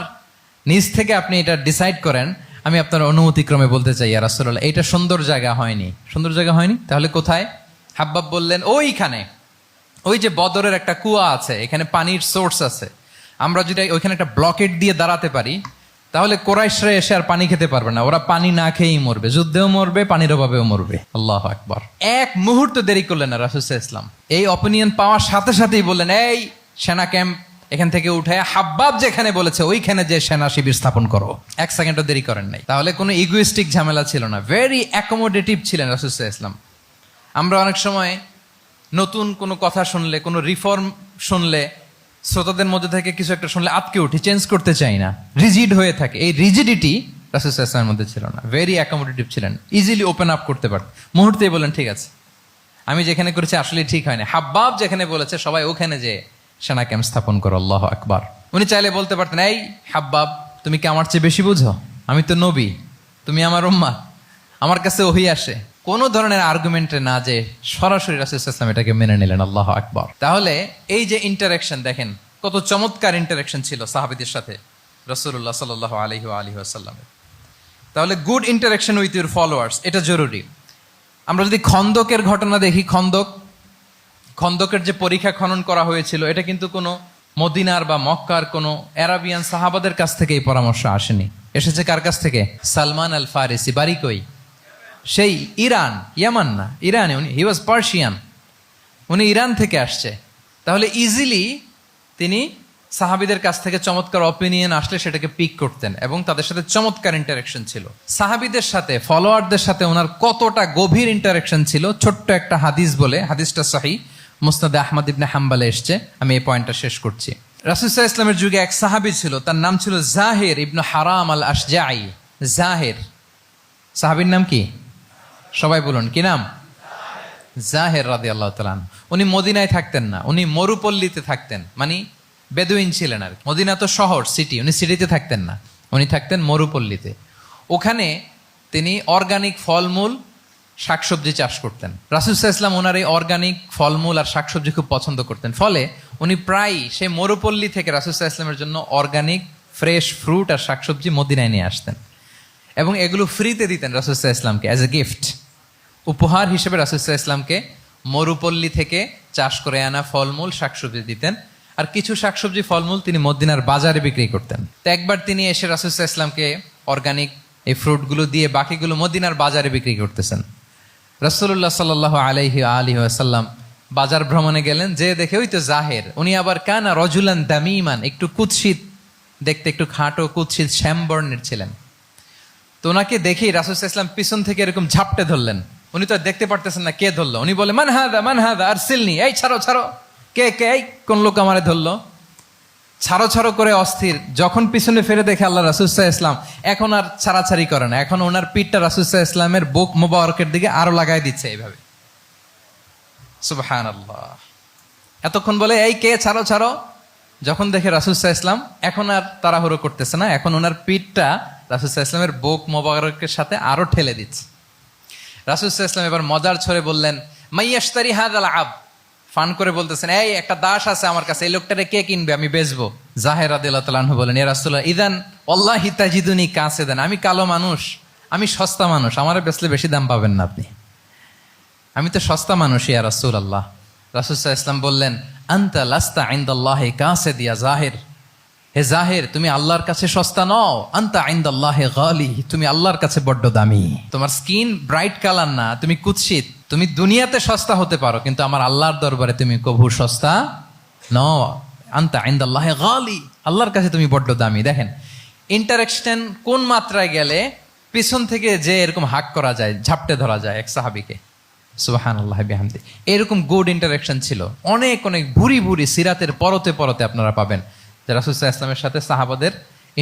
নিজ থেকে আপনি এটা ডিসাইড করেন, আমি আপনার অনুমতিক্রমে বলতে চাই ইয়া রাসূলুল্লাহ, এটা সুন্দর জায়গা হয়নি। সুন্দর জায়গা হয়নি? তাহলে কোথায়? হাব্বাব বললেন, ওইখানে, ওই যে বদরের একটা কুয়া আছে, এখানে পানির সোর্স আছে, আমরা যদি ওইখানে একটা ব্লকেট দিয়ে দাঁড়াতে পারি, তাহলে কোরাইশরা এসে আর পানি খেতে পারবে না, ওরা পানি না খেয়েই মরবে, যুদ্ধেও মরবে, পানির অভাবেও মরবে। আল্লাহু আকবার। এক মুহূর্ত দেরি করলেন না রাসূল সাল্লাল্লাহু আলাইহি ওয়াসাল্লাম, এই অপিনিয়ন পাওয়ার সাথে সাথেই বললেন, এই সেনা ক্যাম্প এখান থেকে উঠে হাব্বাব যেখানে বলেছে ওইখানে যে সেনা শিবির স্থাপন করো। এক সেকেন্ডও দেরি করেন নাই। তাহলে কোনো ইগোইস্টিক ঝামেলা ছিল না, ভেরি অ্যাকোমোডেটিভ ছিলেন রাসূল সাল্লাল্লাহু আলাইহি ওয়াসাল্লাম। আমরা অনেক সময় নতুন কোনো কথা শুনলে, কোনো রিফর্ম শুনলে, শ্রোতাদের মধ্যে থেকে কিছু একটা শুনলে আটকে উঠি, চেঞ্জ করতে চাই না, রিজিড হয়ে থাকে। এই রিজিডিটি রাসূল সাল্লাল্লাহু আলাইহি ওয়াসাল্লামের মধ্যে ছিল না, ভেরি অ্যাকোমোডেটিভ ছিলেন, ইজিলি ওপেন আপ করতে পারতেন। মুহূর্তেই বলেন, ঠিক আছে, আমি যেখানে করেছি আসলে ঠিক হয়নি, হাব্বাব যেখানে বলেছে সবাই ওখানে যে সেনা ক্যাম্প স্থাপন করো। আল্লাহু আকবার। উনি চাইলে বলতে পারতেন, এই হাব্বাব, তুমি কি আমার চেয়ে বেশি বুঝো? আমি তো নবী, তুমি আমার উম্মাহ, আমার কাছে ওহী আসে। কোনো ধরনের আর্গুমেন্টে না যে সরাসরি রাসূল সাল্লাল্লাহু আলাইহি ওয়াসাল্লাম এটাকে মেনে নিলেন। আল্লাহু আকবার। তাহলে এই যে ইন্টারাকশন, দেখেন কত চমৎকার ইন্টারাকশন ছিল সাহাবীদের সাথে রাসূলুল্লাহ সাল্লাল্লাহু আলাইহি ওয়া আলিহি ওয়াসাল্লামের। তাহলে good interaction with your followers, এটা জরুরি। আমরা যদি খন্দকের ঘটনা দেখি, খন্দকের যে পরীক্ষা খনন করা হয়েছিল, এটা কিন্তু কোনো মদিনার বা মক্কার কোনো আরাবিয়ান সাহাবাদের কাছ থেকে এই পরামর্শ আসেনি। এসেছে কার কাছ থেকে? সালমান আল ফারিসি, বাড়ি কই? সেই ইরান, ইয়ামান না, ইরানে। উনি হি ওয়াজ পার্সিয়ান, উনি ইরান থেকে আসছে। তাহলে ইজিলি তিনি সাহাবীদের কাছ থেকে চমৎকার অপিনিয়ন আসলে সেটাকে পিক করতেন এবং তাদের সাথে চমৎকার ইন্টারাকশন ছিল। সাহাবীদের সাথে, ফলোয়ারদের সাথে ওনার কতটা গভীর ইন্টারাকশন ছিল, ছোট্ট একটা হাদিস বলে, হাদিসটা সহিহ, মুসনাদে আহমদ ইবনে হাম্বালে এসছে। আমি এই পয়েন্টটা শেষ করছি। রাসূল সাল্লাল্লাহু আলাইহি ওয়াসাল্লামের যুগে এক সাহাবী ছিল, তার নাম ছিল জাহির ইবনে হারাম আল আশজাঈ। জাহির, সাহাবীর নাম কি? সবাই বলুন, কি নাম? জাহির রাদিয়াল্লাহু তাআলা আনহু। উনি মদিনায় থাকতেন না, উনি মরুপল্লীতে থাকতেন, মানে বেদুইন ছিলেন আর কি। মদিনা তো শহর, সিটি, উনি সিটিতে থাকতেন না, উনি থাকতেন মরুপল্লীতে। ওখানে তিনি অর্গানিক ফলমূল, শাকসবজি চাষ করতেন। রাসূল সাল্লাল্লাহু আলাইহি ওয়াসাল্লাম ওনার এই অর্গানিক ফলমূল আর শাকসবজি খুব পছন্দ করতেন। ফলে উনি প্রায় সেই মরুপল্লী থেকে রাসূল সাল্লাল্লাহু আলাইহি ওয়াসাল্লামের জন্য অর্গানিক ফ্রেশ ফ্রুট আর শাকসবজি মদিনায় নিয়ে আসতেন এবং এগুলো ফ্রিতে দিতেন রাসূল সাল্লাল্লাহু আলাইহি ওয়াসাল্লামকে অ্যাজ এ গিফট। উপহার হিসেবে রাসূল সাল্লাল্লাহু আলাইহি ওয়াসাল্লামকে মরুপল্লী থেকে চাষ করে আনা ফলমূল শাকসবজি দিতেন, আর কিছু শাকসবজি ফলমূল তিনি মদিনার বাজারে বিক্রি করতেন। তো একবার তিনি এসে রাসূল সাল্লাল্লাহু আলাইহি ওয়াসাল্লামকে অর্গানিক এই ফ্রুটগুলো দিয়ে বাকিগুলো মদিনার বাজারে বিক্রি করতেছেন। রাসূলুল্লাহ সাল্লাল্লাহু আলাইহি ওয়া আলিহি ওয়াসাল্লাম বাজার ভ্রমণে গেলেন, যে দেখে ওই তো জাহির, উনি আবার কানা রজুলান দামিমান, একটু কুৎসিত দেখতে, একটু খাটো কুৎসিত শ্যামবর্ণের ছিলেন। তো ওনাকে দেখেই রাসূল সাল্লাল্লাহু আলাইহি ওয়াসাল্লাম পিছন থেকে এরকম ঝাপটে ধরলেন। উনি তো দেখতে পারতেছেন না কে ধরলো। উনি বলে, মান হাদা আরসিলনি, এই ছাড়ো ছাড়ো, কে কে, এই কোন লোক আমারে ধরলো, ছাড়ো ছাড়ো করে অস্থির। যখন পিছনে ফিরে দেখে আল্লাহ রাসূল সাল্লাল্লাহু আলাইহি ওয়াসাল্লাম, এখন আর ছাড়াছাড়ি করে না, এখন ওনার পিঠটা রাসূল সাল্লাল্লাহু আলাইহি ওয়াসাল্লামের বুক মোবারকের দিকে আরো লাগাই দিচ্ছে এইভাবে। সুবহানাল্লাহ। এতক্ষণ বলে, এই কে, ছাড়ো ছাড়ো। যখন দেখে রাসূল সাল্লাল্লাহু আলাইহি ওয়াসাল্লাম এখন আর তাড়াহুড়ো করতেছে না, এখন ওনার পিঠটা রাসূল সাল্লাল্লাহু আলাইহি ওয়াসাল্লামের বুক মোবারকের সাথে আরো ঠেলে দিচ্ছে। রাসূল সাল্লাল্লাহু আলাইহি ওয়াসাল্লাম এবার মজার ছড়ে বললেন, মাইয়াশতারি হাযাল আব, ফান করে বলতেছেন, এই একটা দাস আছে আমার কাছে, এই লোকটারে কে কিনবে, আমি বেচবো। জাহির রাদিয়াল্লাহু তাআলা আনহু বলেন, ইয়া রাসূলুল্লাহ, ইদান ওয়াল্লাহি তাজিদুনি কাসিদান, আমি কালো মানুষ, আমি সস্তা মানুষ, আমারে বেচলে বেশি দাম পাবেন না আপনি, আমি তো সস্তা মানুষ ইয়া রাসূলুল্লাহ। রাসূল সাল্লাল্লাহু আলাইহি ওয়াসাল্লাম বললেন, আনতা লাস্তা ইনদাল্লাহি কাসিদ ইয়া জাহির, হে জাহির, তুমি আল্লাহর কাছে সস্তা নও, আনতা ইনদাল্লাহি গালি, তুমি আল্লাহর কাছে বড্ড দামি। তোমার স্কিন ব্রাইট কালার না, তুমি কুৎসিত, তুমি দুনিয়াতে সস্তা হতে পারো, কিন্তু আমার আল্লাহর দরবারে তুমি কভু সস্তা নও। আনতা ইনদাল্লাহি গালি, আল্লাহর কাছে তুমি বড্ড দামি। দেখেন ইন্টারাকশন কোন মাত্রায় গেলে পিছন থেকে যে এরকম হাক করা যায়, ঝাপটে ধরা যায় এক সাহাবীকে। সুবহানাল্লাহি বিহামদি। এরকম গুড ইন্টারাকশন ছিল অনেক অনেক ভুরি ভুরি সিরাতের পরতে পরতে আপনারা পাবেন যে রাসূল সাল্লাল্লাহু আলাইহি ওয়াসাল্লামের সাথে সাহাবাদের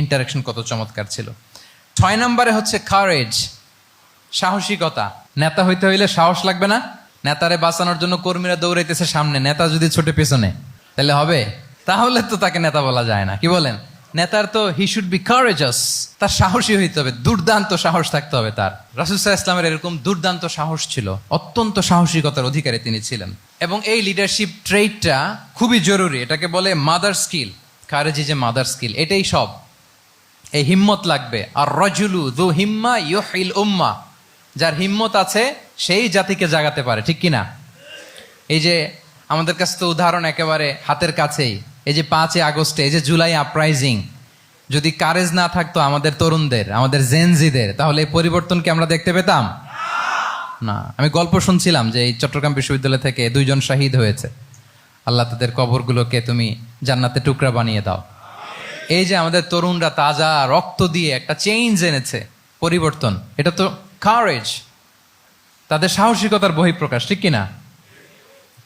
ইন্টারাকশন কত চমৎকার ছিল। 6 নম্বরে হচ্ছে কারেজ, সাহসিকতা। নেতা হইতে হইলে সাহস লাগবে না? নেতারে বাঁচানোর জন্য কর্মীরা দৌড়াইতেছে সামনে, নেতা যদি ছোটে পেছনে, তাহলে হবে? তাহলে তো তাকে নেতা বলা যায় না। কি বলেন? নেতার তো হি শুড বি কারেজাস, তার সাহসী হইতে হবে, দুর্দান্ত সাহস থাকতে হবে তার। রাসূল সাল্লাল্লাহু আলাইহি ওয়াসাল্লামের এরকম দুর্দান্ত সাহস ছিল, অত্যন্ত সাহসিকতার অধিকারী তিনি ছিলেন। এবং এই লিডারশিপ ট্রেটটা খুবই জরুরি, এটাকে বলে mother skill. Courage is a mother skill, এটাই সব। এই হিম্মত লাগবে। আর রাজুলু যু হিম্মা ইউহিল উম্মাহ, যার হিম্মত আছে সেই জাতিকে জাগাতে পারে, ঠিক কিনা? এই যে আমাদের কাছে তো উদাহরণ একেবারে হাতের কাছেই, এই যে 5 আগস্টে, এই যে জুলাই আপরাইজিং, যদি কারেজ না থাকতো আমাদের তরুণদের, আমাদের জেনজিদের, তাহলে এই পরিবর্তনকে আমরা দেখতে পেতাম না। আমি গল্প শুনছিলাম যে এই চট্টগ্রাম বিশ্ববিদ্যালয় থেকে 2 জন শহীদ হয়েছে। আল্লাহ তাদের কবরগুলোকে তুমি জান্নাতে টুকরা বানিয়ে দাও। এই যে আমাদের তরুণরা তাজা রক্ত দিয়ে একটা চেঞ্জ এনেছে, পরিবর্তন, এটা তো কারেজ, তাদের সাহসিকতার বহিঃপ্রকাশ, ঠিক কিনা?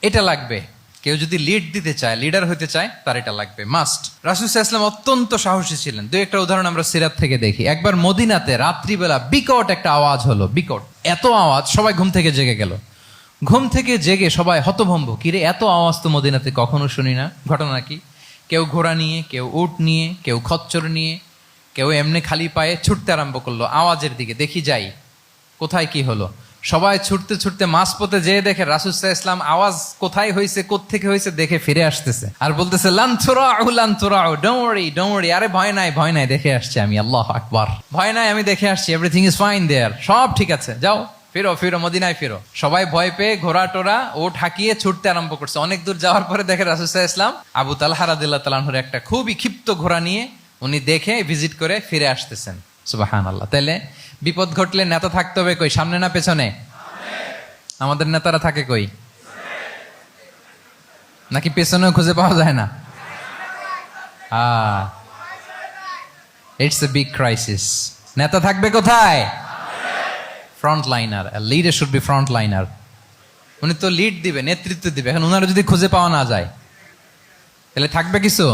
এটা লাগবে। কেউ যদি লিড দিতে চায়, লিডার হতে চায়, তার এটা লাগবে, মাস্ট। রাসূল সাল্লাল্লাহু আলাইহি ওয়াসাল্লাম অত্যন্ত সাহসী ছিলেন। 2-1টা উদাহরণ আমরা সিরাত থেকে দেখি। একবার মদিনাতে রাত্রিবেলা বিকট একটা আওয়াজ হলো, বিকট এত আওয়াজ, সবাই ঘুম থেকে জেগে গেল। ঘুম থেকে জেগে সবাই হতভম্ব, কিরে এত আওয়াজ তো মদিনাতে কখনো শুনি না, ঘটনা কি? কেউ ঘোড়া নিয়ে, কেউ উট নিয়ে, কেউ খচ্চর নিয়ে, কেউ এমনি খালি পায়ে ছুটতে আরম্ভ করলো আওয়াজের দিকে, দেখি যাই কোথায় কি হলো। সবাই ছুটতে ছুটতে মাঝপথে যেয়ে দেখে রাসূল সাল্লাল্লাহু আলাইহি ওয়াসাল্লাম আওয়াজ কোথায় হয়েছে, কোত্থেকে হয়েছে দেখে ফিরে আসতেছে, আর বলতেছে লান তুরাউ, ডোন্ট ওয়ারি, আরে ভয় নাই, ভয় নাই, দেখে আসছি আমি, আল্লাহু আকবার, ভয় নাই, আমি দেখে আসছি, এভরিথিং ইজ ফাইন দেয়ার, সব ঠিক আছে, যাও ফিরো মদিনায় ফিরো। সবাই ভয় পেয়ে ঘোড়া টোরা ওট হাঁকিয়ে ছুটতে আরম্ভ করছে। অনেক দূর যাওয়ার পরে দেখে রাসূল সাল্লাল্লাহু আলাইহি ওয়াসাল্লাম আবু তালহা রাদিয়াল্লাহু তাআলা আনহুর একটা খুবই ক্ষিপ্ত ঘোড়া নিয়ে উনি দেখে ভিজিট করে ফিরে আসতেছেন। সুবহানাল্লাহ। তাইলে বিপদ ঘটলে নেতা থাকতে হবে কই, সামনে না পেছনে? আমাদের নেতারা থাকে কই? নাকি পেছনেও খুঁজে পাওয়া যায় না? It's a big crisis. নেতা থাকবে কোথায়? Front liner. Leader should be front liner. উনি তো লিড দিবে, নেতৃত্ব দিবে। এখন ওনারা যদি খুঁজে পাওয়া না যায়, তাহলে থাকবে কিছু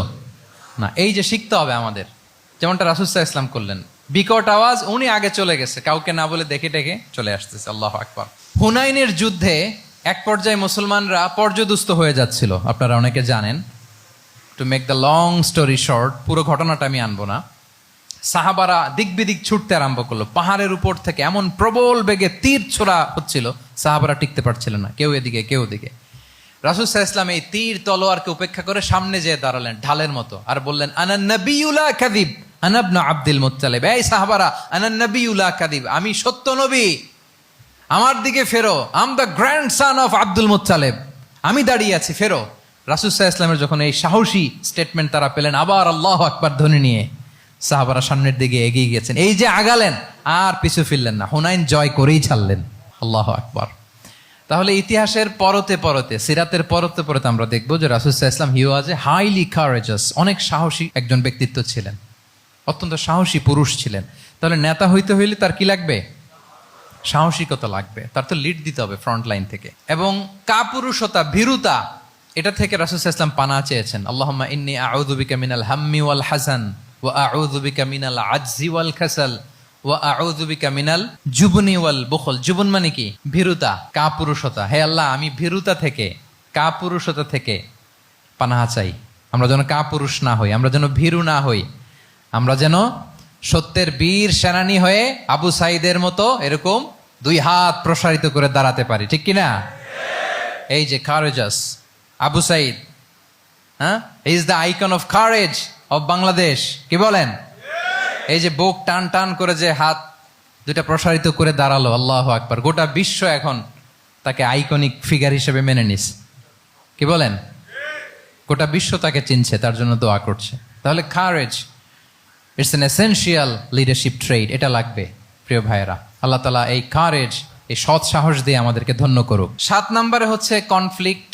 না। এই যে শিখতে হবে আমাদের, যেমনটা রাসূল সাল্লাল্লাহু আলাইহি ওয়াসাল্লাম করলেন। বিকট আওয়াজ, উনি আগে চলে গেছে, কাউকে না বলে দেখে টেকে চলে আসতেছে। আল্লাহু আকবার। হুনাইনের যুদ্ধে এক পর্যায়ে মুসলমানরা পর্যদুস্ত হয়ে যাচ্ছিল, আপনারা অনেকে জানেন। To make the long story short, পুরো ঘটনাটা আমি আনবো না। সাহাবারা দিক বিদিক ছুটতে আরম্ভ করলো, পাহাড়ের উপর থেকে এমন প্রবল বেগে তীর ছোড়া হচ্ছিল, সাহাবারা টিকতে পারছিলেন না, কেউ এদিকে কেউ ওদিকে। রাসূল সাল্লাল্লাহু আলাইহি ওয়াসাল্লাম এই তীর তলোয়ারকে উপেক্ষা করে সামনে যেয়ে দাঁড়ালেন ঢালের মতো, আর বললেন আনা নবিয়্যু লা কাযিব আনা ইবনু আব্দুল মুত্তালিব। এই সাহাবারা, আনা নবিয়্যু লা কাযিব, আমি সত্য নবী, আমার দিকে ফেরো, I'm the grandson of Abdul Muttalib, আমি দাঁড়িয়ে আছি, ফেরো। রাসূল সাল্লাল্লাহু আলাইহি ওয়াসাল্লামের যখন এই সাহসী স্টেটমেন্ট তারা পেলেন, আবার আল্লাহু আকবার ধ্বনি নিয়ে সাহাবারা সামনের দিকে এগিয়ে গেছেন। এই যে আগালেন, আর পিছু ফিরলেন না, হুনাইন জয় করেই ছাড়লেন। আল্লাহু আকবার। তাহলে ইতিহাসের পরতে পরতে, সিরাতের পরতে পরতে আমরা দেখবো যে রাসূল সাল্লাল্লাহু আলাইহি ওয়াসাল্লাম হি ওয়াজ এ হাইলি কারেজাস, অনেক সাহসী একজন ব্যক্তিত্ব ছিলেন, অত্যন্ত সাহসী পুরুষ ছিলেন। তাহলে নেতা হইতে হইলে তার কি লাগবে? সাহসিকতা লাগবে, তার তো লিড দিতে হবে ফ্রন্ট লাইন থেকে। এবং কাপুরুষতা, ভীরুতা, এটা থেকে রাসূল সাল্লাল্লাহু আলাইহি ওয়াসাল্লাম পানা চেয়েছেন। আল্লাহুম্মা ইন্নী আউযু বিকা মিনাল হাম্মি ওয়াল হাসান ওয়া আউযু বিকা মিনাল আজজি ওয়াল কাসাল ওয়া আউযু বিকা মিনাল জুবনি ওয়াল বুখল। জুবন মানে কি? ভীরুতা, কাপুরুষতা। হে আল্লাহ, আমি ভীরুতা থেকে, কাপুরুষতা থেকে পানাহা চাই। আমরা যেন কাপুরুষ না হই, আমরা যেন ভীরু না হই, আমরা যেন সত্যের বীর সেনানী হয়ে আবু সাঈদের মতো এরকম 2 হাত প্রসারিত করে দাঁড়াতে পারি, ঠিক কিনা? এই যে কারেজাস আবু সাঈদ, হ্যাঁ, is the icon of courage of Bangladesh. কি বলেন? এই যে বুক টান টান করে যে হাত 2টা প্রসারিত করে দাঁড়ালো, আল্লাহু আকবার। গোটা বিশ্ব এখন তাকে আইকনিক ফিগার হিসেবে মেনে নিস। কি বলেন? গোটা বিশ্ব তাকে চিনছে, তার জন্য দোয়া করছে। তাহলে courage, it's an essential leadership trade, এটা লাগবে প্রিয় ভাইয়েরা। আল্লাহ তাআলা এই কারেজ, এই সৎ সাহস দিয়ে আমাদেরকে ধন্য করুক। 7 নম্বরে হচ্ছে কনফ্লিক্ট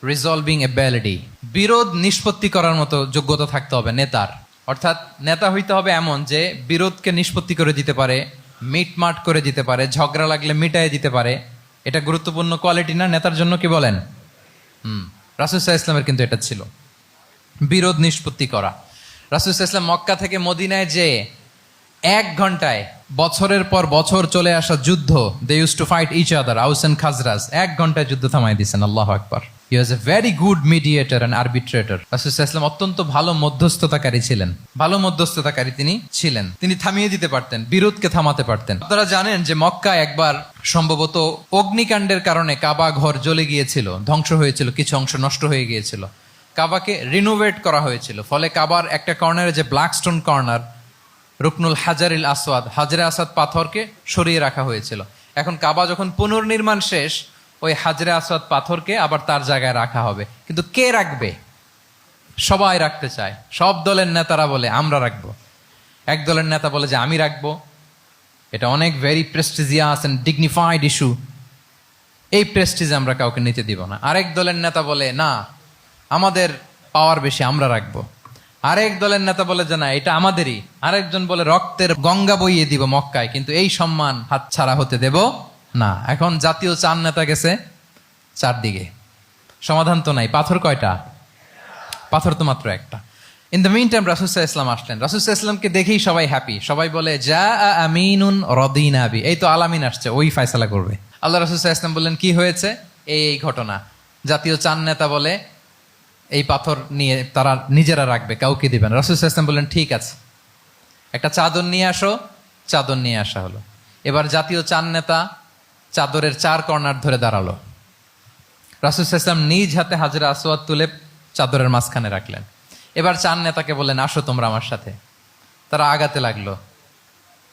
রিজলভিং এবিলিটি, বিরোধ নিষ্পত্তি করার মতো যোগ্যতা থাকতে হবে নেতার। অর্থাৎ নেতা হইতে হবে এমন যে বিরোধকে নিষ্পত্তি করে দিতে পারে, মিটমাট করে দিতে পারে, ঝগড়া লাগলে মিটায়ে দিতে পারে। এটা গুরুত্বপূর্ণ কোয়ালিটি না নেতার জন্য? কি বলেন? রাসূল সাল্লাল্লাহু আলাইহি ওয়াসাল্লামের কিন্তু এটা ছিল, বিরোধ নিষ্পত্তি করা। রাসূল সাল্লাল্লাহু আলাইহি ওয়াসাল্লাম মক্কা থেকে মদিনায় যে 1 ঘন্টায় বছরের পর বছর চলে আসা যুদ্ধ, they use to fight each other, Aus and Khazraj, 1 ঘন্টায় যুদ্ধ থামাই দিয়েছেন। আল্লাহু আকবার। He was a very good mediator and arbitrator. রাসূল সাল্লাল্লাহু আলাইহি ওয়াসাল্লাম অত্যন্ত ভালো মধ্যস্থতাকারী ছিলেন, ভালো মধ্যস্থতাকারী তিনি ছিলেন। তিনি থামিয়ে দিতে পারতেন, বিরোধকে থামাতে পারতেন। আপনারা জানেন যে মক্কায় একবার সম্ভবত অগ্নিকাণ্ডের কারণে কাবা ঘর জ্বলে গিয়েছিল, ধ্বংস হয়েছিল, কিছু অংশ নষ্ট হয়ে গিয়েছিল। কাবাকে রিনোভেট করা হয়েছিল, ফলে কাবার একটা কর্নারে যে ব্ল্যাক স্টোন কর্নার, রুকনুল হাজারিল আসওয়াদ, হাজরে আসওয়াদ পাথরকে সরিয়ে রাখা হয়েছিল। এখন কাবা যখন পুনর্নির্মাণ শেষ, ওই হাজরে আসওয়াদ পাথরকে আবার তার জায়গায় রাখা হবে। কিন্তু কে রাখবে? সবাই রাখতে চায়। সব দলের নেতারা বলে আমরা রাখবো, এক দলের নেতা বলে যে আমি রাখবো, এটা অনেক very prestigious and dignified issue, এই প্রেস্টিজ আমরা কাউকে নিতে দিব না। আরেক দলের নেতা বলে না, আমাদের পাওয়ার বেশি, আমরা রাখবো। আরেক দলের নেতা বলে যে না, এটা আমাদেরই। আরেকজন বলে রক্তের গঙ্গা বইয়ে দিব মক্কায়, কিন্তু এই সম্মান হাতছাড়া হতে দেব না। এখন জাতীয় 4 নেতা গেছে 4 দিকে, সমাধান তো নাই। পাথর কয়টা? পাথর তো মাত্র একটা। ইন দ্য মিন টাইম রাসূল সাল্লাল্লাহু আলাইহি ওয়াসাল্লাম আসলেন। রাসূল সাল্লাল্লাহু আলাইহি ওয়াসাল্লামকে দেখেই সবাই হ্যাপি। সবাই বলে যা আমিনুন রাদিনা বি, এই তো আলামিন আসছে, ওই ফয়সালা করবে। আল্লাহ রাসূল সাল্লাল্লাহু আলাইহি ওয়াসাল্লাম বললেন কি হয়েছে? এই ঘটনা। জাতীয় 4 নেতা বলে এই পাথর নিয়ে তারা নিজেরা রাখবে, কাউকে দিবেন। রাসূল সাল্লাল্লাহু আলাইহি ওয়াসাল্লাম বললেন ঠিক আছে, একটা চাদর নিয়ে আসো। চাদর নিয়ে আসা হলো। এবার জাতীয় 4 নেতা চাদরের 4 কর্নার ধরে দাঁড়ালো। রাসূল সাল্লাল্লাহু আলাইহি ওয়াসাল্লাম নিজ হাতে হাজরে আসওয়াদ তুলে চাদরের মাঝখানে রাখলেন। এবার 4 নেতাকে বললেন আসো তোমরা আমার সাথে। তারা আগাতে লাগলো।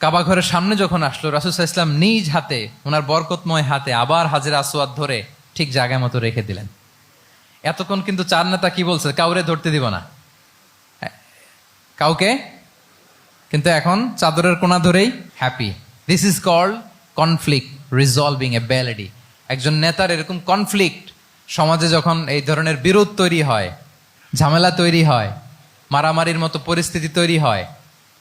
কাবা ঘরের সামনে যখন আসলো, রাসূল সাল্লাল্লাহু আলাইহি ওয়াসাল্লাম নিজ হাতে, ওনার বরকতময় হাতে আবার হাজরে আসওয়াদ ধরে ঠিক জায়গায় মতো রেখে দিলেন। এতক্ষণ কিন্তু 4 নেতা কি বলছে? কাউরে ধরতে দিব না, কাউকে। কিন্তু এখন চাদরের কোনা ধরেই happy. This is called conflict resolving ability. একজন নেতার এরকম কনফ্লিক্ট, সমাজে যখন এই ধরনের বিরোধ তৈরি হয়, ঝামেলা তৈরি হয়, মারামারির মতো পরিস্থিতি তৈরি হয়,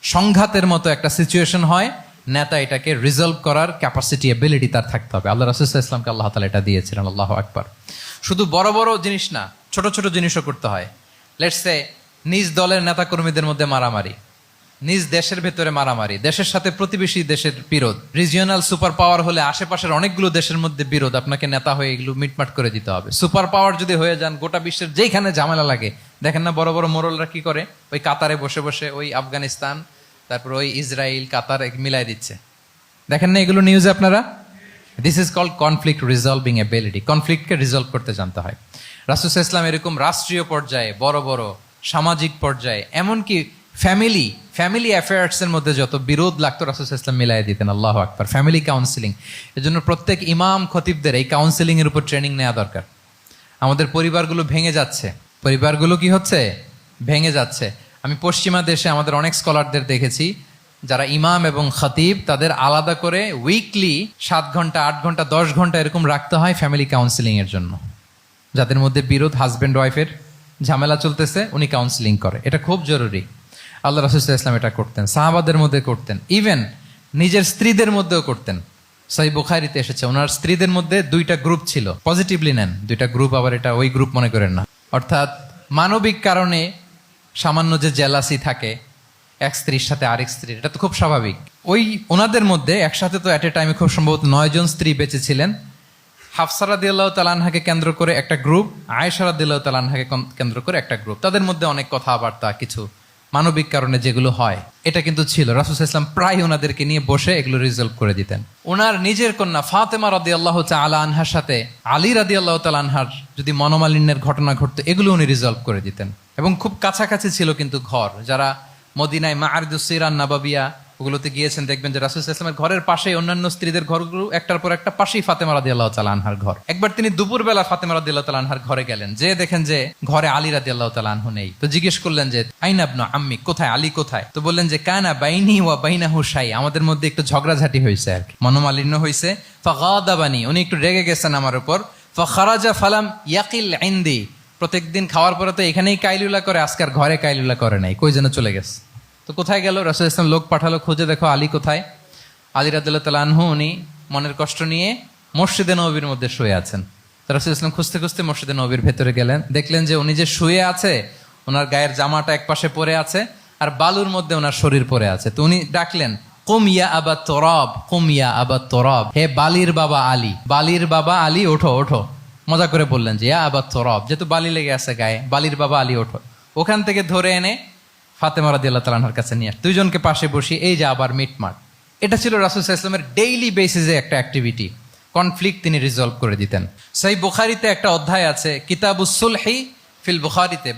সংঘাতের মতো একটা সিচুয়েশন হয়, নেতা এটাকে রিজলভ করার ক্যাপাসিটি, এবিলিটি তার থাকতে হবে। আল্লাহ রাসূল সাল্লাল্লাহু আলাইহি ওয়াসাল্লামকে আল্লাহ তাআলা এটা দিয়েছিলেন। আল্লাহু আকবার। শুধু বড় বড় জিনিস না, ছোট ছোট জিনিসও করতে হয়। লেটস সে নিজ দলের নেতা কর্মীদের মধ্যে মারামারি, নিজ দেশের ভেতরে মারামারি, দেশের সাথে প্রতিবেশী দেশের বিরোধ, রিজিওনাল সুপার পাওয়ার হলে আশেপাশের অনেকগুলো দেশের মধ্যে বিরোধ, আপনাকে নেতা হয়ে এগুলো মিটমাট করে দিতে হবে। সুপার পাওয়ার যদি হয়ে যান, গোটা বিশ্বের যেখানে ঝামেলা লাগে, দেখেন না বড় বড় মোড়লরা কি করে? ওই কাতারে বসে বসে ওই আফগানিস্তান, তারপর ওই ইসরায়েল, কাতার মিলাই দিচ্ছে, দেখেন না এগুলো নিউজে আপনারা? This is called conflict resolving ability. কনফ্লিক্টকে রিজলভ করতে জানতে হয়। রাসূল সাল্লাল্লাহু আলাইহি ওয়াসাল্লাম এরকম রাষ্ট্রীয় পর্যায়ে, বড় বড় সামাজিক পর্যায়ে, এমনকি ফ্যামিলি অ্যাফেয়ার্স এর মধ্যে যত বিরোধ লাগতো রাসূল সাল্লাল্লাহু আলাইহি ওয়াসাল্লাম মিলাই দিতেন। আল্লাহু আকবার। ফ্যামিলি কাউন্সিলিং, এজন্য প্রত্যেক ইমাম খতিবদের এই কাউন্সিলিং এর উপর ট্রেনিং নেওয়া দরকার। আমাদের পরিবারগুলো ভেঙে যাচ্ছে, পরিবারগুলো কি হচ্ছে? ভেঙে যাচ্ছে। আমি পশ্চিমা দেশে আমাদের অনেক স্কলারদের দেখেছি, যারা ইমাম এবং খতিব, তাদের আলাদা করে উইকলি 7 ঘন্টা, 8 ঘন্টা, 10 ঘন্টা এরকম রাখতে হয় ফ্যামিলি কাউন্সিলিং এর জন্য। যাদের মধ্যে বিরোধ, হাজব্যান্ড ওয়াইফের ঝামেলা চলতেছে, উনি কাউন্সিলিং করে। এটা খুব জরুরি। আল্লাহ রাসূল সাল্লাল্লাহু আলাইহি ওয়াসাল্লাম এটা করতেন, সাহাবাদের মধ্যে করতেন, ইভেন নিজের স্ত্রীদের মধ্যেও করতেন। সহিহ বুখারীতে এসেছে, ওনার স্ত্রীদের মধ্যে 2টা গ্রুপ ছিল। পজিটিভলি নেন, 2টা গ্রুপ, আবার এটা ওই গ্রুপ মনে করেন না। অর্থাৎ মানবিক কারণে সামান্য যে জেলাসি থাকে এক স্ত্রীর সাথে আরেক স্ত্রীর, এটা তো খুব স্বাভাবিক। ওই ওনাদের মধ্যে একসাথে তো এট এ টাইমে খুব সম্ভবত 9 জন স্ত্রী বেঁচে ছিলেন। হাফসা রাদিয়াল্লাহু তাআলা আনহাকে কেন্দ্র করে একটা গ্রুপ, আয়েশা রাদিয়াল্লাহু তাআলা আনহাকে কেন্দ্র করে একটা গ্রুপ। তাদের মধ্যে অনেক কথাবার্তা, কিছু মানবিক কারণে যেগুলো হয়, এটা কিন্তু ছিল। রাসূল সাল্লাল্লাহু আলাইহি ওয়াসাল্লাম প্রায় ওনাদেরকে নিয়ে বসে এগুলো রিজলভ করে দিতেন। ওনার নিজের কন্যা ফাতেমা রাদিয়াল্লাহু তাআলা আনহার সাথে আলী রাদিয়াল্লাহু তাআলা আনহার যদি মনোমালিন্যের ঘটনা ঘটতো, এগুলো উনি রিজলভ করে দিতেন। এবং খুব কাছাকাছি ছিল কিন্তু ঘর। যারা মদিনায় মাআরিদুস সিরান নাবাবিয়া ওগুলোতে গিয়েছেন, দেখবেন যে রাসূল সাল্লাল্লাহু আলাইহি ওয়াসাল্লামের ঘরের পাশেই অন্যান্য স্ত্রীদের ঘরগুলো একটার পর একটা, পাশেই ফাতেমা রাদিয়াল্লাহু তাআলা আনহার ঘর। একবার তিনি দুপুরবেলা ফাতেমা রাদিয়াল্লাহু তাআলা আনহার ঘরে গেলেন, যে দেখেন যে ঘরে আলী রাদিয়াল্লাহু তাআলা আনহু নেই। তো জিজ্ঞেস করলেন যে আইনা ইবনু আম্মি, কোথায় আলী, কোথায়? তো বললেন যে কানা বাইনি ওয়া বাইনাহু শাই, আমাদের মধ্যে একটু ঝগড়াঝাটি হয়েছে আর কি, মনোমালিন্য হয়েছে। ফাগাদাবানি, উনি একটু রেগে গেছেন আমার উপর। ফাখারাজা ফালাম ইয়াকিল ইনদি, প্রত্যেকদিন খাওয়ার পরে তো এখানেই কাইলুলা করে, আজকে আর ঘরে কাইলুলা করে নাই, কই যেন চলে গেছে। তো কোথায় গেল? রাসূল সাল্লাল্লাহু আলাইহি ওয়াসাল্লাম লোক পাঠালো, খুঁজে দেখো আলী কোথায়। আলী রাদিয়াল্লাহু তাআলা আনহু উনি মনের কষ্ট নিয়ে মসজিদে নববীর মধ্যে শুয়ে আছেন। তো রাসূল সাল্লাল্লাহু আলাইহি ওয়াসাল্লাম খুঁজতে খুঁজতে মসজিদে নববীর ভেতরে গেলেন, দেখলেন যে উনি যে শুয়ে আছে, ওনার গায়ের জামাটা এক পাশে পরে আছে, আর বালুর মধ্যে ওনার শরীর পড়ে আছে। তো উনি ডাকলেন, কুম ইয়া আবা তোরাব, কুম ইয়া আবা তোরাব, হে বালির বাবা আলী, বালির বাবা আলী ওঠো ওঠো। মজা করে বললেন যে ইয়া আবা তোরাব, যেহেতু বালি লেগে আছে গায়ে, বালির বাবা আলী ওঠো। ওখান থেকে ধরে এনে ফাতেমা রাদিয়াল্লাহু তাআলা আনহার কাছে নিয়ে দুইজনকে পাশে বসিয়ে এই যে আবার মিটমাট। এটা ছিল রাসূল সাল্লাল্লাহু আলাইহি ওয়াসাল্লামের ডেইলি বেসিসে একটা অ্যাক্টিভিটি। কনফ্লিক্ট তিনি রিজলভ করে দিতেন। সহিহ বুখারীতে একটা অধ্যায় আছে কিতাবুস সুলহি ফিল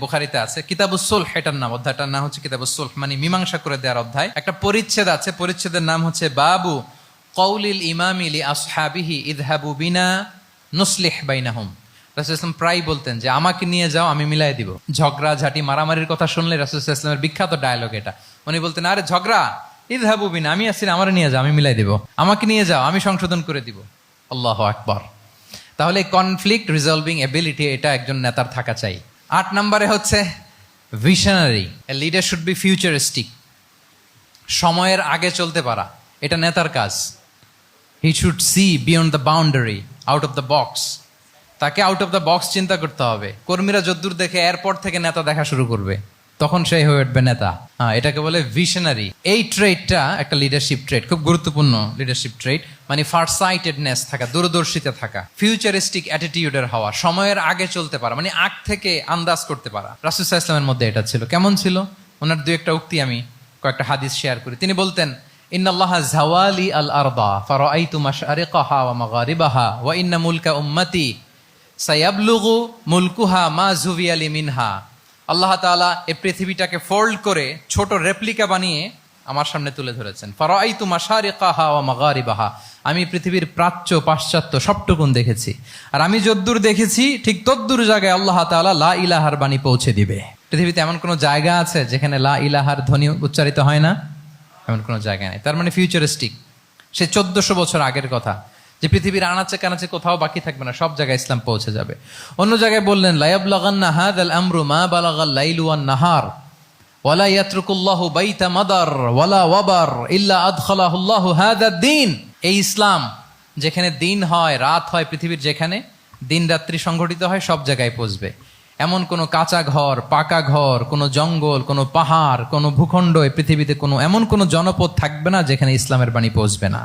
বুখারীতে আছে কিতাবুস সুলহ, এটার নাম, অধ্যায়টার নাম হচ্ছে কিতাবুস সুলহ, মানে মীমাংসা করে দেওয়ার অধ্যায়। একটা পরিচ্ছেদ আছে, পরিচ্ছেদের নাম হচ্ছে বাবু কওলিল ইমামি লি আসহাবিহি ইযহাবু বিনা নুসলিহ বাইনাহুম। রাসূল সাল্লাল্লাহু আলাইহি ওয়াসাল্লাম প্রায় বলতেন যে আমাকে নিয়ে যাও, আমি মিলাই দিব। ঝগড়া ঝাঁটি মারামারির কথা শুনলে রাসূল সাল্লাল্লাহু আলাইহি ওয়াসাল্লামের বিখ্যাত ডায়লগ এটা। উনি বলতেন, আরে ঝগড়া, ইযহাবু বিনা, আমি আছি, আমারে নিয়ে যাও, আমি মিলাই দিব। আমাকে নিয়ে যাও, আমি সংশোধন করে দিব। আল্লাহু আকবার। তাহলে কনফ্লিক্ট রিজলভিং এবিলিটি এটা একজন নেতার থাকা চাই। 8 নম্বরে হচ্ছে visionary. A leader should be futuristic. সময়ের আগে চলতে পারা, এটা নেতার কাজ। He should see beyond the boundary, out of the box. তাকে আউট অফ দ্য বক্স চিন্তা করতে হবে। কর্মীরা যদ্দূর দেখে এরপর থেকে নেতা দেখা শুরু করবে, তখন সেই হয়ে উঠবে নেতা। এটাকে বলে ভিশনারি। এই ট্রেটটা একটা লিডারশিপ ট্রেট, খুব গুরুত্বপূর্ণ লিডারশিপ ট্রেট, মানে ফারসাইটেডনেস থাকা, দূরদর্শিতা থাকা, ফিউচারিস্টিক অ্যাটিটিউডের হওয়া, সময়ের আগে চলতে পারা, মানে আগ থেকে আন্দাজ করতে পারা। রাসূল সাল্লাল্লাহু আলাইহি ওয়াসাল্লামের মধ্যে এটা ছিল। কেমন ছিল? ওনার দুই একটা উক্তি আমি কয়েকটা হাদিস শেয়ার করি। তিনি বলতেন, ইন্নাল্লাহা যাওয়ালি আল আরদা ফারাআইতু মাশআরিকাহা ওয়া মাগারিবাহা ওয়া ইন্না মুলকা উম্মতি সায়াবলুগু মুলকুহা মা যুবিয়ালি মিনহা। আল্লাহ তাআলা এই পৃথিবীটাকে ফোল্ড করে ছোট রেপ্লিকা বানিয়ে আমার সামনে তুলে ধরেছেন। ফারাআইতু মাশারিকাহা ওয়া মাগারিবাহা, আমি পৃথিবীর প্রাচ্য পাশ্চাত্য সবটুকুন দেখেছি। আর আমি যদ্দূর দেখেছি ঠিক তদ্দূর জায়গায় আল্লাহ তাআলা লা ইলাহার বাণী পৌঁছে দিবে। পৃথিবীতে এমন কোনো জায়গা আছে যেখানে লা ইলাহার ধ্বনি উচ্চারিত হয় না? এমন কোনো জায়গা নেই। তার মানে ফিউচারিস্টিক। সে 1400 বছর আগের কথা, যে পৃথিবীর আনাচে কানাচে কোথাও বাকি থাকবে না, সব জায়গায় ইসলাম পৌঁছে যাবে। অন্য জায়গায় বললেন, লায়াবলাগান্না হাযাল আমরু মা বালাগাল লাইলু ওয়ান নাহার ওয়ালা ইয়াতরুকুল্লাহু বাইতা মাদার ওয়ালা ওয়াবার ইল্লা আদখালাহুল্লাহু হাযাদ দ্বীন। এই ইসলাম যেখানে দিন হয় রাত হয়, পৃথিবীর যেখানে দিন রাত্রি সংঘটিত হয়, সব জায়গায় পৌঁছবে। এমন কোনো কাঁচা ঘর, পাকা ঘর, কোনো জঙ্গল, কোনো পাহাড়, কোনো ভূখণ্ড, এই পৃথিবীতে কোনো এমন কোনো জনপদ থাকবে না যেখানে ইসলামের বাণী পৌঁছবে না।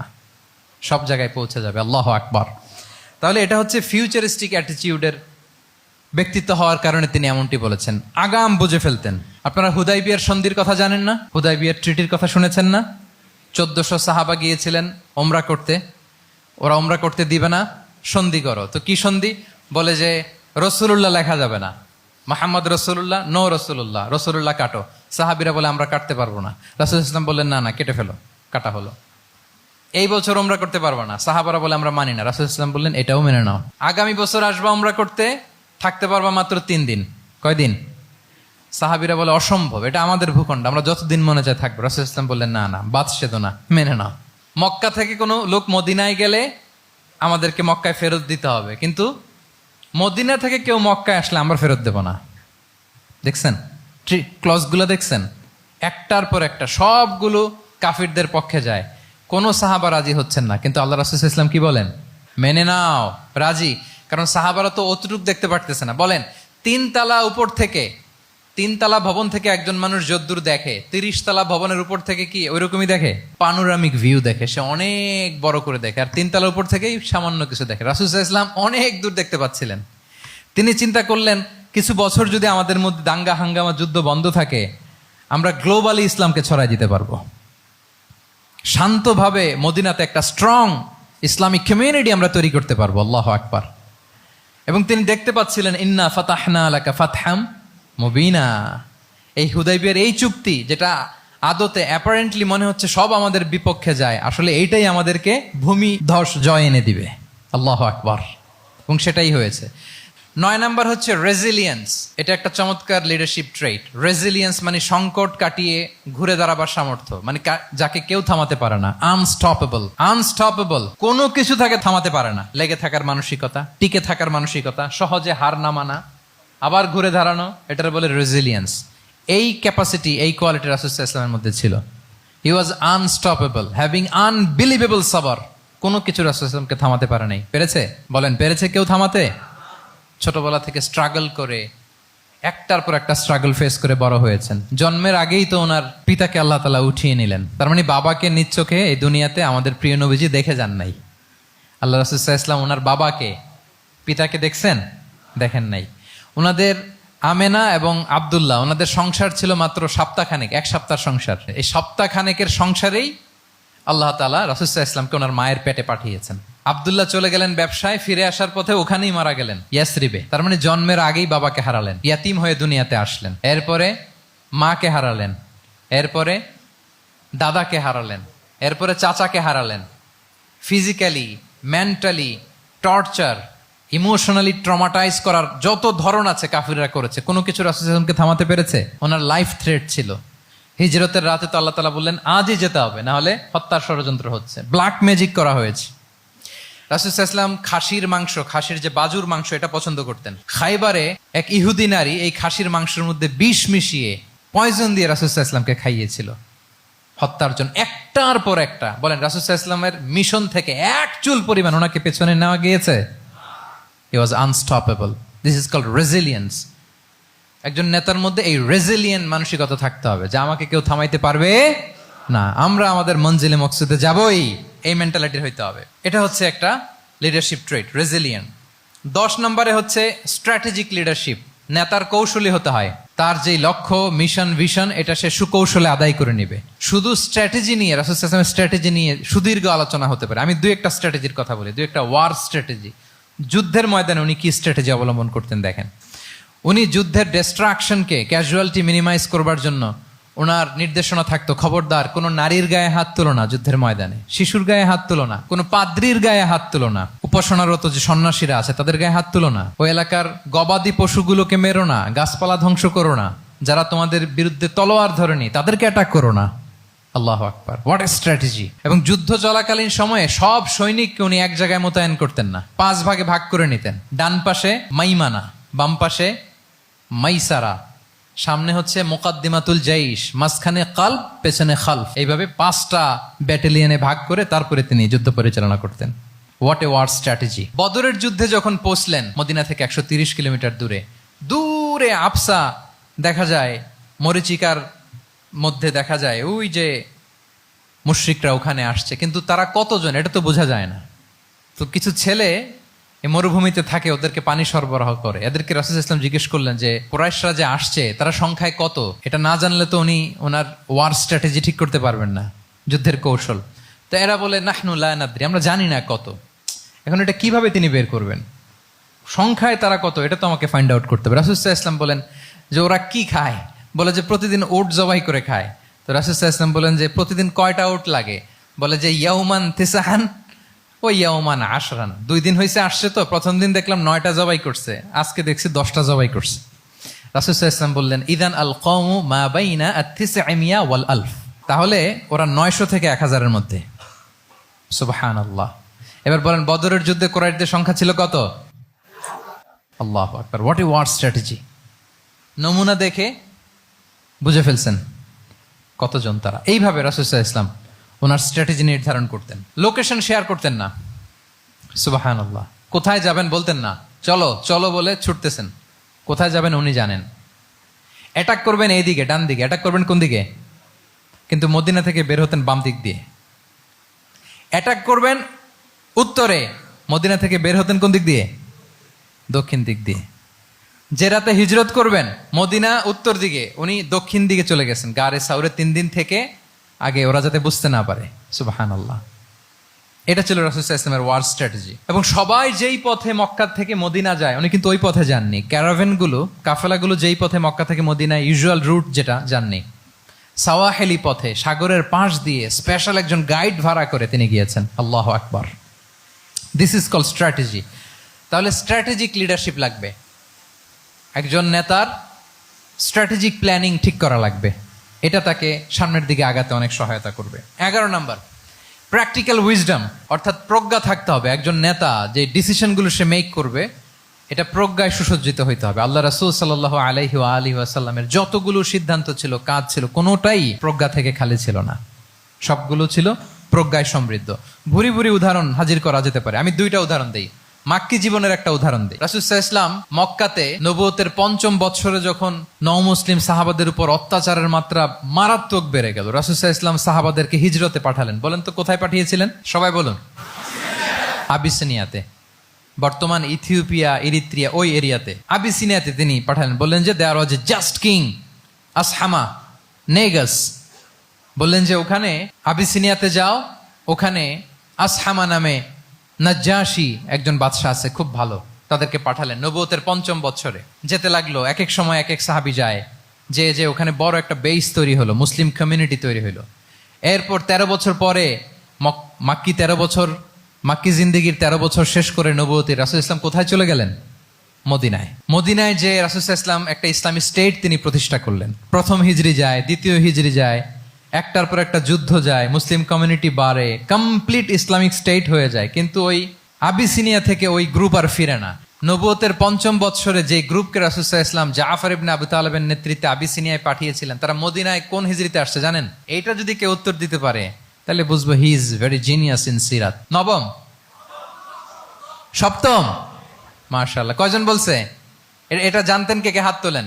সব জায়গায় পৌঁছে যাবে। আল্লাহু আকবার। তাহলে এটা হচ্ছে ফিউচারিস্টিক অ্যাটিটিউডের ব্যক্তিত্ব হওয়ার কারণে তিনি এমনটি বলেছেন। আগাম বুঝে ফেলতেন। আপনারা হুদাইবিয়ার সন্ধির কথা জানেন না? হুদাইবিয়ার ট্রিটির কথা শুনেছেন না? 1400 সাহাবা গিয়েছিলেন ওমরা করতে। ওরা ওমরা করতে দিবে না, সন্ধি করো। তো কি সন্ধি? বলে যে রসুলুল্লাহ লেখা যাবে না, মাহমদ রসুল্লাহ, নো রসুল্লাহ, রসুল্লাহ কাটো। সাহাবিরা বলে আমরা কাটতে পারবো না। রাসূল ইসলাম বললেন না না, কেটে ফেলো। কাটা হলো। এই বছর ওমরা করতে পারবো না, সাহাবারা বলে আমরা মানি না। রাসূল ইসলাম বললেন এটাও মেনে নাও। আগামী বছর আসবা ওমরা করতে, থাকতে পারবা মাত্র 3 দিন। কয়দিন? সাহাবিরা বলে অসম্ভব, এটা আমাদের ভূখণ্ড, আমরা যতদিন মনে চায় থাকবো। রাসূল ইসলাম বললেন না না, বাদ সেদ না, মেনে নাও। মক্কা থেকে কোনো লোক মদিনায় গেলে আমাদেরকে মক্কায় ফেরত দিতে হবে, কিন্তু মদিনা থেকে কেউ মক্কায় আসলে আমরা ফেরত দেব না। দেখছেন ক্লজগুলো? দেখছেন একটার পর একটা, সবগুলো কাফিরদের পক্ষে যায়। কোনো সাহাবা রাজি হচ্ছেন না, কিন্তু আল্লাহ রাসূল ইসলাম কি বলেন? মেনে নাও, রাজি। কারণ সাহাবারা তো অতটুক দেখতে পারতেছে না। বলেন 3 তালা উপর থেকে, 3 তালা ভবন থেকে একজন মানুষ যদ্দূর দেখে, 30 তালা ভবনের উপর থেকে কি ওইরকমই দেখে? পানোরামিক ভিউ দেখে, সে অনেক বড় করে দেখে। আর 3 তালা উপর থেকেই সামান্য কিছু দেখে। রাসূল সাল্লাল্লাহু আলাইহি ওয়াসাল্লাম অনেক দূর দেখতে পাচ্ছিলেন। তিনি চিন্তা করলেন, কিছু বছর যদি আমাদের মধ্যে দাঙ্গা হাঙ্গামা যুদ্ধ বন্ধ থাকে, আমরা গ্লোবালি ইসলামকে ছড়াই দিতে পারবো। শান্তভাবে মদিনাতে একটা স্ট্রং ইসলামিক কমিউনিটি আমরা তৈরি করতে পারবো। আল্লাহু আকবার। এবং তিনি দেখতে পাচ্ছিলেন, ইন্না ফাতাহনা লাকা ফাতহাম মুবিনা। এই হুদাইবিয়ার এই চুক্তি, যেটা আদতে অ্যাপারেন্টলি মনে হচ্ছে সব আমাদের বিপক্ষে যায়, আসলে এইটাই আমাদেরকে ভূমি ধস জয় এনে দিবে। আল্লাহু আকবার। এবং সেটাই হয়েছে। 9 নাম্বার হচ্ছে রেজিলিয়েন্স। এটা একটা চমৎকার লিডারশিপ ট্রেট। রেজিলিয়েন্স মানে সংকট কাটিয়ে ঘুরে দাঁড়াবার সামর্থ্য, মানে যাকে কেউ থামাতে পারে না। আনস্টপেবল, আনস্টপেবল, কোনো কিছু তাকে থামাতে পারে না। লেগে থাকার মানসিকতা, টিকে থাকার মানসিকতা, সহজে হার না মানা, আবার ঘুরে দাঁড়ানো, এটার বলে রেজিলিয়েন্স। এই ক্যাপাসিটি, এই কোয়ালিটি রাসূল সাল্লাল্লাহু আলাইহি ওয়াসাল্লামের মধ্যে ছিল। হি ওয়াজ আনস্টপেবল, হ্যাভিং আনবিলিভেবল সাবর। কোনো কিছু রাসূল সাল্লাল্লাহু আলাইহি ওয়াসাল্লামকে থামাতে পারে নাই। পেরেছে? বলেন, পেরেছে কেউ থামাতে? ছোটবেলা থেকে স্ট্রাগল করে একটার পর একটা স্ট্রাগল ফেস করে বড় হয়েছেন। জন্মের আগেই তো ওনার পিতাকে আল্লাহ তাআলা উঠিয়ে নিলেন। তার মানে বাবাকে নিজ চোখে এই দুনিয়াতে আমাদের প্রিয় নবীজি দেখে যান নাই। আল্লাহ রাসূল সাল্লাল্লাহু আলাইহি ওয়াসাল্লাম ওনার বাবাকে, পিতাকে দেখছেন? দেখেন নাই। ওনাদের আমেনা এবং আব্দুল্লাহ, ওনাদের সংসার ছিল মাত্র সপ্তাহখানেক, এক সপ্তাহ সংসার। এই সপ্তাহখানেকের সংসারেই আল্লাহ তাআলা রাসূল সাল্লাল্লাহু আলাইহি ওয়াসাল্লামকে ওনার মায়ের পেটে পাঠিয়েছেন। আব্দুল্লাহ চলে গেলেন ব্যবসায়, ফিরে আসার পথে ওখানেই মারা গেলেন, ইয়াসরিবে। তার মানে জন্মের আগেই বাবাকে হারালেন, ইয়াতিম হয়ে দুনিয়াতে আসলেন। এরপরে মাকে হারালেন, এরপরে দাদাকে হারালেন, এরপরে চাচাকে হারালেন। Physically, mentally torture, emotionally traumatise করার যত ধরন আছে কাফিররা করেছে, কোনো কিছু রাসূল সাল্লাল্লাহু আলাইহি ওয়াসাল্লামকে থামাতে পেরেছে? ওনার লাইফ থ্রেট ছিল। হিজরতের রাতে তো আল্লাহ তাআলা বললেন আজই যেতে হবে, না হলে হত্যার ষড়যন্ত্র হচ্ছে, ব্ল্যাক ম্যাজিক করা হয়েছে। রাসূল সাল্লাল্লাহু আলাইহি ওয়াসাল্লাম খাসির মাংস, খাসির যে বাজুর মাংস, এটা পছন্দ করতেন। খাইবারে এক ইহুদি নারী এই খাসির মাংসের মধ্যে বিষ মিশিয়ে, পয়জন দিয়ে রাসূল সাল্লাল্লাহু আলাইহি ওয়াসাল্লামকে খাইয়েছিল হত্যার জন্য। একটার পর একটা। বলেন রাসূল সাল্লাল্লাহু আলাইহি ওয়াসাল্লামের মিশন থেকে এক চুল পরিমাণ ওনাকে পেছনে নেওয়া গিয়েছে? He was unstoppable. This is called resilience. একজন নেতার মধ্যে এই রেজিলিয়েন্ট মানসিকতা থাকতে হবে যে আমাকে কেউ থামাইতে পারবে না, আমরা আমাদের মঞ্জিলে মকসুদে যাবই, এই মেন্টালিটির হইতে হবে। এটা হচ্ছে একটা লিডারশিপ ট্রেট, রেজিলিয়েন্ট। 10 নম্বরে হচ্ছে স্ট্র্যাটেজিক লিডারশিপ। নেতার কৌশলী হতে হয়। তার যে লক্ষ্য, মিশন, ভিশন, এটা সে সুকৌশলে আদায় করে নিবে। শুধু স্ট্র্যাটেজি নিয়ে, রাসূল সাল্লাল্লাহু আলাইহি ওয়াসাল্লামের স্ট্র্যাটেজি নিয়ে সুদীর্ঘ আলোচনা হতে পারে। আমি দুই একটা স্ট্র্যাটেজির কথা বলি, দুই একটা ওয়ার স্ট্র্যাটেজি। যুদ্ধের ময়দানে উনি কি স্ট্র্যাটেজি অবলম্বন করতেন দেখেন। উনি যুদ্ধের ডিস্ট্রাকশনকে, ক্যাজুয়ালিটি মিনিমাইজ করবার জন্য ওনার নির্দেশনা থাকতো, খবরদার কোনো নারীর গায়ে হাত তুলো না যুদ্ধের ময়দানে, শিশুর গায়ে হাত তুলো না, কোনো পাদ্রীর গায়ে হাত তুলো না, উপাসনারত যে সন্ন্যাসীরা আছে তাদের গায়ে হাত তুলো না, ওই এলাকার গবাদি পশুগুলোকে মেরো না, গাছপালা ধ্বংস করো না, যারা তোমাদের বিরুদ্ধে তলোয়ার ধরেনি তাদেরকে অ্যাটাক করো না। আল্লাহু আকবার, হোয়াট এ স্ট্র্যাটেজি! এবং যুদ্ধ চলাকালীন সময়ে সব সৈনিককে উনি এক জায়গায় মোতায়েন করতেন না, 5 ভাগে ভাগ করে নিতেন। ডান পাশে মাইমানা, বাম পাশে মাইসারা, সামনে হচ্ছে মুকাদ্দিমাতুল জাইশ, মাঝখানে কালব, পেছনে খালফ। এইভাবে 5টা ব্যাটালিয়নে ভাগ করে তারপরে তিনি যুদ্ধ পরিচালনা করতেন। What a war strategy! বদরের যুদ্ধে যখন পৌঁছলেন মদিনা থেকে 130 কিলোমিটার দূরে, দূরে আফসা দেখা যায়, মরিচিকার মধ্যে দেখা যায় ওই যে মুশরিকরা ওখানে আসছে, কিন্তু তারা কতজন এটা তো বোঝা যায় না। তো কিছু ছেলে এই মরুভূমিতে থাকে, ওদেরকে পানি সরবরাহ করে। এদেরকে রাসূল সাল্লাল্লাহু আলাইহি ওয়াসাল্লাম জিজ্ঞেস করলেন যে কুরাইশরা যে আসছে তারা সংখ্যায় কত? এটা না জানলে তো উনি ওনার ওয়ার স্ট্র্যাটেজি ঠিক করতে পারবেন না, যুদ্ধের কৌশল। তো এরা বলে নাহনু লা নাদরি, আমরা জানি না কত। এখন এটা কিভাবে তিনি বের করবেন? সংখ্যায় তারা কত এটা তো আমাকে ফাইন্ড আউট করতে হবে। রাসূল সাল্লাল্লাহু আলাইহি ওয়াসাল্লাম বলেন যে ওরা কি খায়? বলে যে প্রতিদিন ওট জবাই করে খায়। তো রাসূল সাল্লাল্লাহু আলাইহি ওয়াসাল্লাম বলেন যে প্রতিদিন কয়টা ওট লাগে? বলে যে ইয়াউমান তিসআন ও ইয়াউমান আশরান। 2 দিন হয়েছে আসছে, তো প্রথম দিন দেখলাম 9টা জবাই করছে, আজকে দেখছি 10টা জবাই করছে। রাসূল সাল্লাল্লাহু আলাইহি ওয়াসাল্লাম বললেন ইদান আল কওমু মা বাইনা আত-তিসআমিয়া ওয়াল আলফ। তাহলে ওরা 900 থেকে 1000-এর মধ্যে। সুবহানাল্লাহ। এবার বলেন বদরের যুদ্ধে কুরাইশদের সংখ্যা ছিল কত? আল্লাহু আকবার, হোয়াট এ ওয়ার স্ট্র্যাটেজি! নমুনা দেখে বুঝে ফেলছেন কতজন তারা। এইভাবে রাসূল সাল্লাল্লাহু আলাইহি ওয়াসাল্লাম ওনার স্ট্র্যাটেজি নির্ধারণ করতেন। লোকেশন শেয়ার করতেন না। সুবহানাল্লাহ। কোথায় যাবেন বলতেন না, চলো চলো বলে ছুটতেছেন। কোথায় যাবেন উনি জানেন। অ্যাটাক করবেন এই দিকে, ডান দিকে। অ্যাটাক করবেন কোন দিকে? কিন্তু মদিনা থেকে বের হতেন বাম দিক দিয়ে। অ্যাটাক করবেন উত্তরে, মদিনা থেকে বের হতেন কোন দিক দিয়ে? দক্ষিণ দিক দিয়ে। যে রাতে হিজরত করবেন মদিনা উত্তর দিকে, উনি দক্ষিণ দিকে চলে গেছেন গারে সাউরে 3 দিন থেকে আগে, ওরা যাতে বুঝতে না পারে। সুবহানাল্লাহ। এটা ছিল রাসূল সাল্লাল্লাহু আলাইহি ওয়াসাল্লামের ওয়ার স্ট্র্যাটেজি। এবং সবাই যেই পথে মক্কা থেকে মদিনা যায় উনি কিন্তু ওই পথে যাননি। ক্যারাভেনগুলো, কাফেলাগুলো যেই পথে মক্কা থেকে মদিনা ইউজুয়াল রুট যেটা, যাননি। সাওয়াহেলি পথে, সাগরের পাশ দিয়ে স্পেশাল একজন গাইড ভাড়া করে তিনি গিয়েছেন। আল্লাহু আকবার। This is called strategy. তাহলে স্ট্র্যাটেজিক লিডারশিপ লাগবে। একজন নেতার স্ট্র্যাটেজিক প্ল্যানিং ঠিক করা লাগবে। এটা তাকে সামনের দিকে আগাতে অনেক সহায়তা করবে। 11 নম্বর, প্র্যাকটিক্যাল উইজডম, অর্থাৎ প্রজ্ঞা থাকতে হবে। একজন নেতা যে ডিসিশনগুলো সে মেক করবে এটা প্রজ্ঞায় সুসজ্জিত হইতে হবে। আল্লাহ রাসূল সাল্লাল্লাহু আলাইহি ওয়া আলিহি ওয়াসাল্লামের যতগুলো সিদ্ধান্ত ছিল, কাজ ছিল, কোনোটাই প্রজ্ঞা থেকে খালি ছিল না, সবগুলো ছিল প্রজ্ঞায় সমৃদ্ধ। ভুরি ভুরি উদাহরণ হাজির করা যেতে পারে। আমি 2টা উদাহরণ দেই। মাক্কি জীবনের একটা উদাহরণ দিই। রাসূল সাল্লাল্লাহু আলাইহি ওয়াসাল্লাম মক্কাতে নবুয়তের ৫ম বৎসরে যখন নও-মুসলিম সাহাবাদের উপর অত্যাচারের মাত্রা মারাত্মক বেড়ে গেল, রাসূল সাল্লাল্লাহু আলাইহি ওয়াসাল্লাম সাহাবাদেরকে হিজরতে পাঠালেন। বলেন তো কোথায় পাঠিয়েছিলেন? সবাই বলুন। আবিসিনিয়াতে, বর্তমান ইথিওপিয়া, ইরিত্রিয়া, ওই এরিয়াতে আবিসিনিয়াতে তিনি পাঠালেন। বললেন যে দেয়ার ওয়াজ এ জাস্ট কিং আসহামা নেগাস। বললেন যে ওখানে আবিসিনিয়াতে যাও, ওখানে আসহামা নামে নাজ্জাশী একজন বাদশাহ আছে, খুব ভালো। তাদেরকে পাঠালেন নবুয়তের ৫ম বছরে। যেতে লাগলো, এক এক সময় এক এক সাহাবী যায়, যে ওখানে বড় একটা বেস তৈরি হলো, মুসলিম কমিউনিটি তৈরি হলো। এরপর ১৩ বছর পরে মাক্কি জিন্দেগির ১৩ বছর শেষ করে নবুয়তের রাসূল ইসলাম কোথায় চলে গেলেন? মদিনায়। মদিনায় যে রাসূল ইসলাম একটা ইসলামী স্টেট তিনি প্রতিষ্ঠা করলেন। প্রথম হিজরি যায়, দ্বিতীয় হিজরি যায়, একটার পর একটা যুদ্ধ যায়, মুসলিম কমিউনিটি বাড়ে, কমপ্লিট ইসলামিক স্টেট হয়ে যায়। কিন্তু ওই আবিসিনিয়া থেকে ওই গ্রুপ আর ফিরে না। নবুয়তের ৫ম বৎসরে যে গ্রুপকে রাসূল সাল্লাল্লাহু আলাইহি ওয়াসাল্লাম জাফর ইবনে আবু তালেবের নেতৃত্বে আবিসিনিয়ায় পাঠিয়েছিলেন, তারা মদিনায় কোন হিজরিতে আসছে জানেন? এইটা যদি কেউ উত্তর দিতে পারে তাহলে বুঝবো he is very genius in সিরাত। নবম, সপ্তম, মাশাআল্লাহ। কয়জন বলছে? এটা জানতেন? কে কে হাত তোলেন?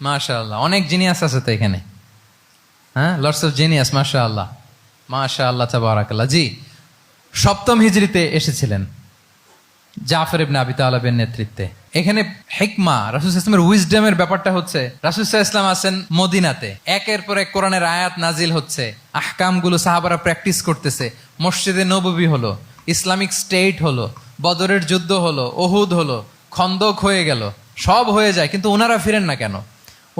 মাশাআল্লাহ, অনেক জিনিয়াস আছে তো এখানে। হ্যাঁ, লটস অফ জিনিয়াস, মাশাআল্লাহ, মাশাআল্লাহ, তাবারাকাল্লাহ। জি, সপ্তম হিজরিতে এসেছিলেন জাফর ইবনে আবি তালেবের নেতৃত্বে। এখানে হিকমা, রাসূল সাল্লাল্লাহু আলাইহি ওয়াসাল্লামের উইজডমের ব্যাপারটা হচ্ছে, রাসূল সাল্লাল্লাহু আলাইহি ওয়াসাল্লাম আছেন মদিনাতে, একের পর এক কোরআনের আয়াত নাজিল হচ্ছে, আহকামগুলো সাহাবারা প্র্যাকটিস করতেছে, মসজিদে নববী হলো, ইসলামিক স্টেট হলো, বদরের যুদ্ধ হলো, উহুদ হলো, খন্দক হয়ে গেল, সব হয়ে যায়। কিন্তু ওনারা ফিরেন না কেন?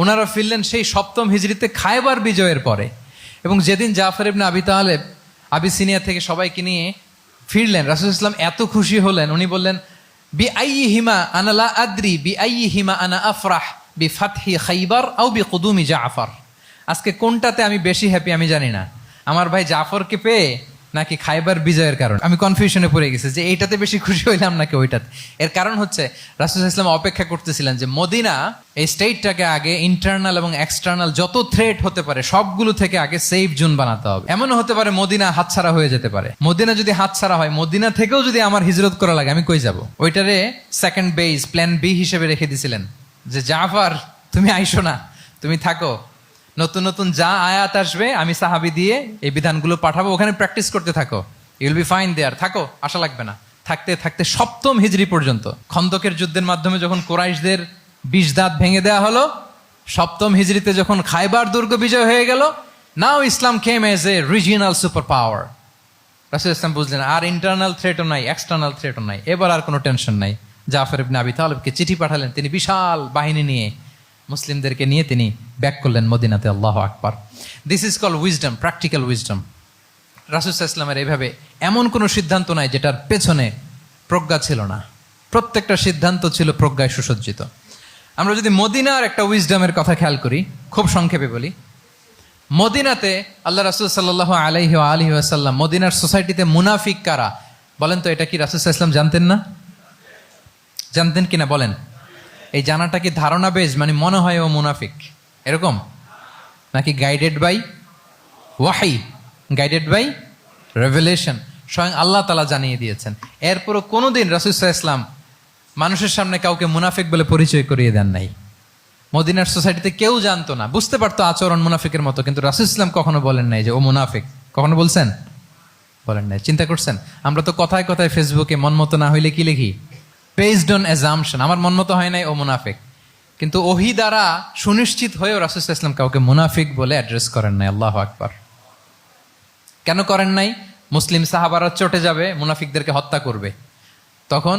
ওনারা ফিরলেন সেই সপ্তম হিজরিতে খায়বার বিজয়ের পরে। এবং যেদিন জাফর ইবনে আবি তালেব আবিসিনিয়া থেকে সবাইকে নিয়ে ফিরলেন, রাসূল সাল্লাল্লাহু আলাইহি ওয়াসাল্লাম এত খুশি হলেন, উনি বললেন বিআইয়িহিমা আনা লা আদরি বিআইয়িহিমা আনা আফরাহ বিফাতহি খাইবার আও বিকুদুমি জাফর। আজকে কোনটাতে আমি বেশি হ্যাপি আমি জানি না, আমার ভাই জাফরকে পেয়ে নাকি খাইবার বিজয়ের কারণ। আমি কনফিউশনে পড়ে গেছি যে এইটাতে বেশি খুশি হইলাম নাকি ওইটাতে। এর কারণ হচ্ছে রাসূল সাল্লাল্লাহু আলাইহি ওয়াসাল্লাম অপেক্ষা করতেছিলেন যে মদিনা এই স্টেটটাকে আগে ইন্টারনাল এবং এক্সটার্নাল যত থ্রেট হতে পারে সবগুলো থেকে আগে সেফ জোন বানাতে হবে। এমনও হতে পারে মদিনা হাতছাড়া হয়ে যেতে পারে। মদিনা যদি হাতছাড়া হয়, মদিনা থেকেও যদি আমার হিজরত করা লাগে, আমি কই যাব? ওইটারে সেকেন্ড বেস, প্ল্যান বি হিসেবে রেখে দিছিলেন যে জাফর তুমি আইসো না, তুমি থাকো, নতুন নতুন যা আয়াত আসবে আমি সাহাবী দিয়ে এই বিধানগুলো পাঠাবো, ওখানে প্র্যাকটিস করতে থাকো, ইউল বি ফাইন দেয়ার, থাকো, আশা লাগবে না। থাকতে থাকতে সপ্তম হিজরি পর্যন্ত, খন্দকের যুদ্ধের মাধ্যমে যখন কুরাইশদের ২০ দাঁত ভেঙে দেওয়া হলো, সপ্তম হিজরিতে যখন খায়বার দুর্গ বিজয় হয়ে গেল, now Islam came as a regional super power. রাসূল ইসলাম বুঝলেন আর ইন্টারনাল থ্রেটও নাই, এক্সটার্নাল থ্রেটও নাই, এবার আর কোনো টেনশন নাই। জাফর ইবনে আবি তালেবকে চিঠি পাঠালেন, তিনি বিশাল বাহিনী নিয়ে মুসলিমদেরকে নিয়ে তিনি ব্যাক করলেন মদিনাতে। আল্লাহু আকবার। This is call wisdom, practical wisdom. রাসূল সাল্লাল্লাহু আলাইহি ওয়াসাল্লামের এইভাবে এমন কোনো সিদ্ধান্ত নাই যেটার পেছনে প্রজ্ঞা ছিল না, প্রত্যেকটা সিদ্ধান্ত ছিল প্রজ্ঞায় সুসজ্জিত। আমরা যদি মদিনার একটা উইজডমের কথা খেয়াল করি, খুব সংক্ষেপে বলি, মদিনাতে আল্লাহ রাসূল সাল্লাল্লাহু আলাইহি ওয়া আলিহি ওয়াসাল্লাম, মদিনার সোসাইটিতে মুনাফিক কারা বলেন তো? এটা কি রাসূল সাল্লাল্লাহু আলাইহি ওয়াসাল্লাম জানতেন না? জানতেন কিনা বলেন? এই জানাটা কি ধারণা বেজ, মানে মনে হয় ও মুনাফিক এরকম, নাকি গাইডেড বাই ওয়াহি, গাইডেড বাই রেভেলেশন? স্বয়ং আল্লাহ তাআলা জানিয়ে দিয়েছেন। এরপরও কোনোদিন রাসূল সাল্লাল্লাহু আলাইহি ওয়াসাল্লাম মানুষের সামনে কাউকে মুনাফিক বলে পরিচয় করিয়ে দেন নাই। মদিনার সোসাইটিতে কেউ জানতো না, বুঝতে পারতো আচরণ মুনাফিকের মতো, কিন্তু রাসূল সাল্লাল্লাহু আলাইহি ওয়াসাল্লাম কখনো বলেন নাই যে ও মুনাফিক। কখনো বলছেন? বলেন নাই। চিন্তা করছেন? আমরা তো কথায় কথায় ফেসবুকে মন মতো না হইলে কি লিখি? বেসড অন অ্যাজাম্পশন, আমার মন মতো হয় নাই, ও মুনাফিক। কিন্তু ওহী দ্বারা সুনিশ্চিত হয়েও রাসূল সাল্লাল্লাহু আলাইহি ওয়াসাল্লাম কাউকে মুনাফিক বলে অ্যাড্রেস করেন নাই। আল্লাহু আকবার। কেন করেন নাই? মুসলিম সাহাবারা চটে যাবে, মুনাফিকদেরকে হত্যা করবে, তখন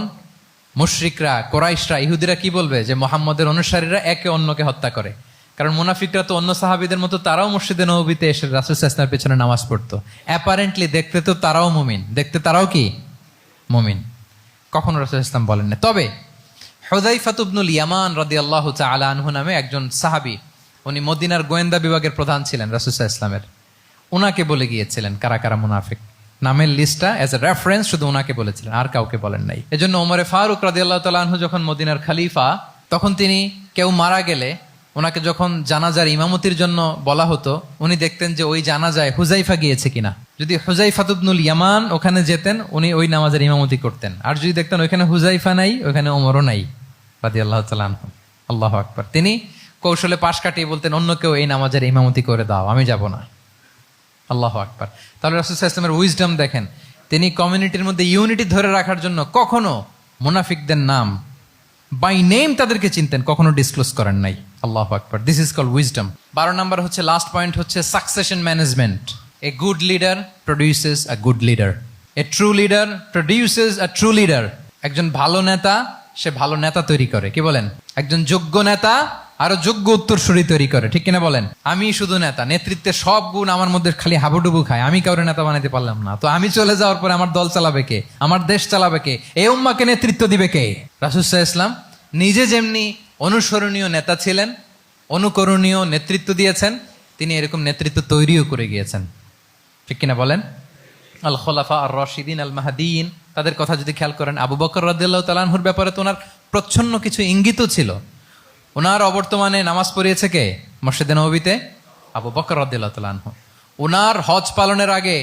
মুশরিকরা, কোরাইশরা, ইহুদিরা কি বলবে? যে মুহাম্মদের অনুসারীরা একে অন্যকে হত্যা করে। কারণ মুনাফিকরা তো অন্য সাহাবীদের মতো তারাও মসজিদে নববীতে এসে রাসূল সাল্লাল্লাহু আলাইহি ওয়াসাল্লামের পেছনে নামাজ পড়তো। অ্যাপারেন্টলি দেখতে তো তারাও মুমিন, দেখতে তারাও কি মুমিন। কখনো রাসূল সাল্লাল্লাহু আলাইহি ওয়াসাল্লাম বলেন না। তবে হুযায়ফা ইবনুল ইয়ামান রাদিয়াল্লাহু তাআলা আনহু নামে একজন সাহাবী, উনি মদিনার গোয়েন্দা বিভাগের প্রধান ছিলেন রাসূল সাল্লাল্লাহু আলাইহি ওয়াসাল্লামের, উনাকে বলে গিয়েছিলেন কারা কারা মুনাফিক। নামের লিস্টটা অ্যাজ এ রেফারেন্স শুধু উনাকে বলেছিলেন, আর কাউকে বলেন নাই। এজন্য ওমরে ফারুক রাদিয়াল্লাহু তাআলা আনহু যখন মদিনার খলিফা, তখন তিনি কেউ মারা গেলে ওনাকে যখন জানাজার ইমামতির জন্য বলা হতো, উনি দেখতেন যে ওই জানাজায় হুযায়ফা গিয়েছে কিনা। যদি হুজাইফা ইবনুল ইয়ামান ওখানে যেতেন, উনি ওই নামাজের ইমামতি করতেন। আর যদি দেখতেন ওইখানে হুজাইফা নাই, ওইখানে ওমরও নাই রাদিয়াল্লাহু তাআলা আনহু, আল্লাহু আকবার, তিনি কৌশলে পাশ কাটিয়ে বলতেন অন্য কেউ এই নামাজের ইমামতি করে দাও, আমি যাব না। আল্লাহু আকবার। তাহলে রাসূল সাল্লাল্লাহু আলাইহি ওয়াসাল্লামের উইজডম দেখেন, তিনি কমিউনিটির মধ্যে ইউনিটি ধরে রাখার জন্য কখনো মুনাফিকদের নাম বাই নেম তাদেরকে চিনতেন, কখনো ডিসক্লোজ করেন নাই। আল্লাহু আকবার, দিস ইজ কল্ড উইজডম। 12 নম্বর হচ্ছে, লাস্ট পয়েন্ট হচ্ছে succession management. A good leader produces a good leader, a true leader produces a true leader. একজন ভালো নেতা সে ভালো নেতা তৈরি করে, কি বলেন? একজন যোগ্য নেতা আরো যোগ্য উত্তরসূরি তৈরি করে, ঠিক কিনা বলেন? আমি শুধু নেতা, নেতৃত্বের সব গুণ আমার মধ্যে খালি হাবুডুবু খায়, আমি কাউরে নেতা বানাতে পারলাম না, তো আমি চলে যাওয়ার পরে আমার দল চালাবে কে, আমার দেশ চালাবে কে, এই উম্মাকে নেতৃত্ব দিবে কে? রাসূল সাল্লাল্লাহু আলাইহি ওয়াসাল্লাম নিজে যেমনি অনুসরণীয় নেতা ছিলেন, অনুকরণীয় নেতৃত্ব দিয়েছেন, তিনি এরকম নেতৃত্ব তৈরিও করে গিয়েছেন, ঠিক কিনা বলেন? আল খোলাফা আর রশিদিন আল মাহদিন, তাদের কথা যদি খেয়াল করেন, আবু বকর রাদিয়াল্লাহু তাআলা আনহুর ব্যাপারে তো ওনার প্রচ্ছন্ন কিছু ইঙ্গিতও ছিল। ওনার অবর্তমানে নামাজ পড়িয়েছে কে মসজিদে নববীতে? আবু বকর রাদিয়াল্লাহু তাআলা আনহু। ওনার হজ পালনের আগে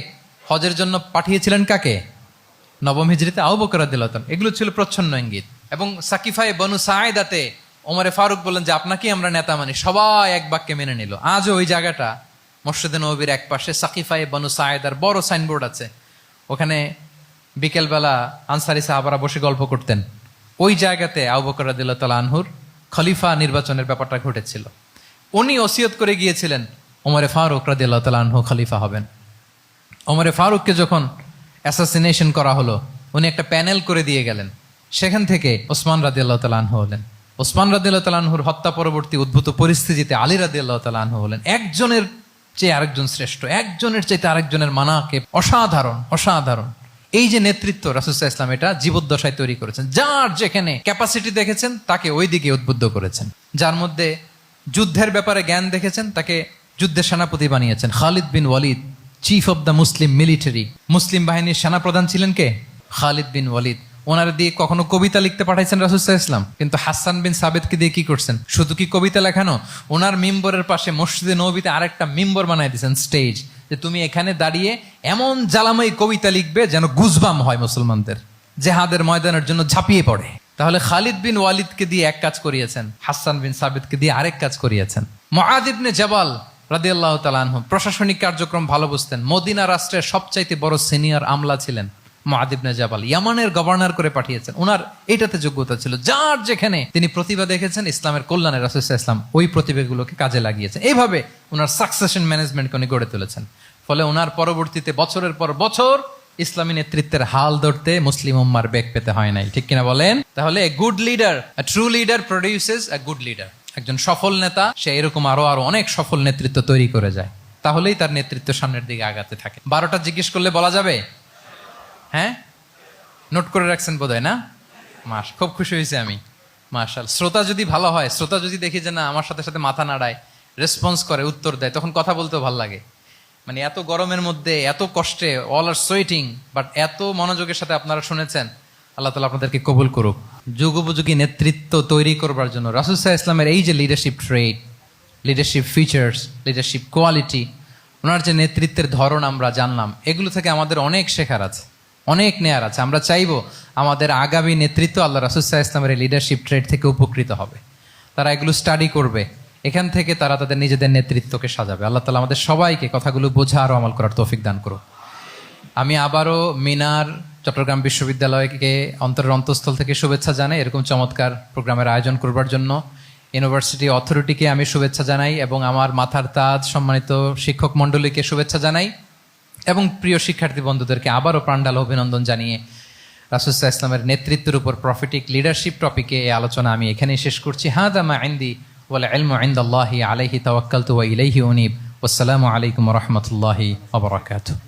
হজের জন্য পাঠিয়েছিলেন কাকে? নবম হিজরিতে আবু বকর রাদিয়াল্লাহু তাআলা। এগুলো ছিল প্রচ্ছন্ন ইঙ্গিত। এবং সাকিফায়ে বনু সাঈদাতে ওমরে ফারুক বললেন যে আপনাকেই আমরা নেতা মানি, সবাই এক বাক্যে মেনে নিল। আজও ওই জায়গাটা মসজিদে নববীর এক পাশে সাকিফায়ে বনু সাঈদার বড় সাইনবোর্ড আছে, ওখানে বিকেলবেলা আনসারি সাহাবারা বসে গল্প করতেন। ওই জায়গাতে আবু বকর রাদিয়াল্লাহু তাআলা আনহুর খলিফা নির্বাচনের ব্যাপারটা ঘটেছিল। উনি ওসিয়ত করে গিয়েছিলেন ওমরে ফারুক রাদিয়াল্লাহু তাআলা আনহু খলিফা হবেন। ওমরে ফারুককে যখন অ্যাসাসিনেশন করা হলো, উনি একটা প্যানেল করে দিয়ে গেলেন। সেখান থেকে ওসমান রাদিয়াল্লাহু তাআলা আনহু হলেন। ওসমান রাদিয়াল্লাহু তাআলা আনহুর হত্যা পরবর্তী উদ্ভূত পরিস্থিতিতে আলী রাদিয়াল্লাহু তাআলা আনহু হলেন। একজনের চেয়ে আরেকজন শ্রেষ্ঠ, একজনের চাইতে আরেকজনের মানাকে অসাধারণ, অসাধারণ। এই যে নেতৃত্ব রাসূল সাল্লাল্লাহু আলাইহি ওয়াসাল্লাম এটা জীবদ্দশায় তৈরি করেছেন। যার যেখানে ক্যাপাসিটি দেখেছেন তাকে ওই দিকে উদ্বুদ্ধ করেছেন। যার মধ্যে যুদ্ধের ব্যাপারে জ্ঞান দেখেছেন তাকে যুদ্ধের সেনাপতি বানিয়েছেন। Khalid bin Walid, chief of the Muslim military, মুসলিম বাহিনীর সেনাপ্রধান ছিলেন কে? খালিদ বিন ওয়ালিদ। ওনার দিয়ে কখনো কবিতা লিখতে পাঠাইছেন রাসূল সাল্লাল্লাহু আলাইহি ওয়াসাল্লাম, কিন্তু হাসান বিন সাবেতকে দিয়ে কি করছেন? শুধু কি কবিতা লেখানো, ওনার মিম্বরের পাশে মসজিদে নববীতে আরেকটা মিম্বর বানাই দিয়েছেন, স্টেজ, যে তুমি এখানে দাঁড়িয়ে এমন জ্বালাময়ী কবিতা লিখবে যেন গুজবাম হয় মুসলমানদের, জেহাদের ময়দানের জন্য ঝাঁপিয়ে পড়ে। তাহলে খালিদ বিন ওয়ালিদকে দিয়ে এক কাজ করিয়েছেন, হাসান বিন সাবেতকে দিয়ে আরেক কাজ করিয়েছেন। মুআয ইবনে জাবাল রাদিয়াল্লাহু তাআলা আনহু প্রশাসনিক কার্যক্রম ভালো বুঝতেন। মদিনা রাষ্ট্রের সবচাইতে বড় সিনিয়র আমলা ছিলেন মুআয ইবনে জাবাল, ইয়ামানের গভর্নর করে পাঠিয়েছেন। ওনার এটাতে যোগ্যতা ছিল। যার যেখানে তিনি প্রতিভা দেখেছেন ইসলামের কল্যাণে, রাসূল সাল্লাল্লাহু আলাইহি ওয়াসাল্লাম ওই প্রতিভাগুলোকে কাজে লাগিয়েছেন। এইভাবে ওনার সাকসেশন ম্যানেজমেন্টকে উনি গড়ে তুলেছেন। ফলে ওনার পরবর্তীতে বছরের পর বছর ইসলামী নেতৃত্বের হাল ধরতে মুসলিম উম্মার বেগ পেতে হয় নাই, ঠিক কিনা বলেন? তাহলে a good leader, a true leader produces a good leader. একজন সফল নেতা সে এরকম আরো অনেক সফল নেতৃত্ব তৈরি করে যায়, তাহলেই তার নেতৃত্ব সামনের দিকে আগাতে থাকে। 12টা জিজ্ঞেস করলে বলা যাবে? হ্যাঁ, নোট করে রাখছেন বোধহয় না? খুব খুশি হয়েছে আমি, মাশাআল্লাহ। শ্রোতা যদি ভালো হয়, শ্রোতা যদি দেখি যে না আমার সাথে সাথে মাথা নাড়ায়, রেসপন্স করে, উত্তর দেয়, তখন কথা বলতেও ভালো লাগে। মানে এত গরমের মধ্যে, এত কষ্টে, অল আর সোয়েটিং, বাট এত মনোযোগের সাথে আপনারা শুনেছেন। আল্লাহ তাআলা আপনাদেরকে কবুল করুক। যুগোপযোগী নেতৃত্ব তৈরি করবার জন্য রাসূল সাল্লাল্লাহু আলাইহি ওয়াসাল্লামের এই যে লিডারশিপ ট্রেট, লিডারশিপ ফিচার্স, লিডারশিপ কোয়ালিটি, ওনার যে নেতৃত্বের ধরন আমরা জানলাম, এগুলো থেকে আমাদের অনেক শেখার আছে, অনেক নেয়ার আছে। আমরা চাইবো আমাদের আগামী নেতৃত্ব আল্লাহ রাসূল সাল্লাল্লাহু আলাইহি ওয়াসাল্লামের এই লিডারশিপ ট্রেট থেকে উপকৃত হবে। তারা এগুলো স্টাডি করবে, এখান থেকে তারা তাদের নিজেদের নেতৃত্বকে সাজাবে। আল্লাহ তাআলা আমাদের সবাইকে কথাগুলো বোঝা আর আমল করার তৌফিক দান করুক। আমি আবারও মিনার চট্টগ্রাম বিশ্ববিদ্যালয়কে অন্তরের অন্তঃস্থল থেকে শুভেচ্ছা জানাই এরকম চমৎকার প্রোগ্রামের আয়োজন করবার জন্য। ইউনিভার্সিটি অথরিটিকে আমি শুভেচ্ছা জানাই এবং আমার মাথার তাজ সম্মানিত শিক্ষক মণ্ডলীকে শুভেচ্ছা জানাই এবং প্রিয় শিক্ষার্থী বন্ধুদেরকে আবারও প্রাণঢাল অভিনন্দন জানিয়ে রাসূল সাল্লাল্লাহু আলাইহি ওয়াসাল্লামের নেতৃত্বের উপর প্রফিটিক লিডারশিপ টপিকে এই আলোচনা আমি এখানেই শেষ করছি। হাদা মা ইনদি ওয়াল ইলমু ইনদাল্লাহি আলাইহি তাওয়াক্কালতু ওয়া ইলাইহি উনীব। ওয়াসসালামু আলাইকুম ওয়া রাহমাতুল্লাহি ওয়া বারাকাতুহু।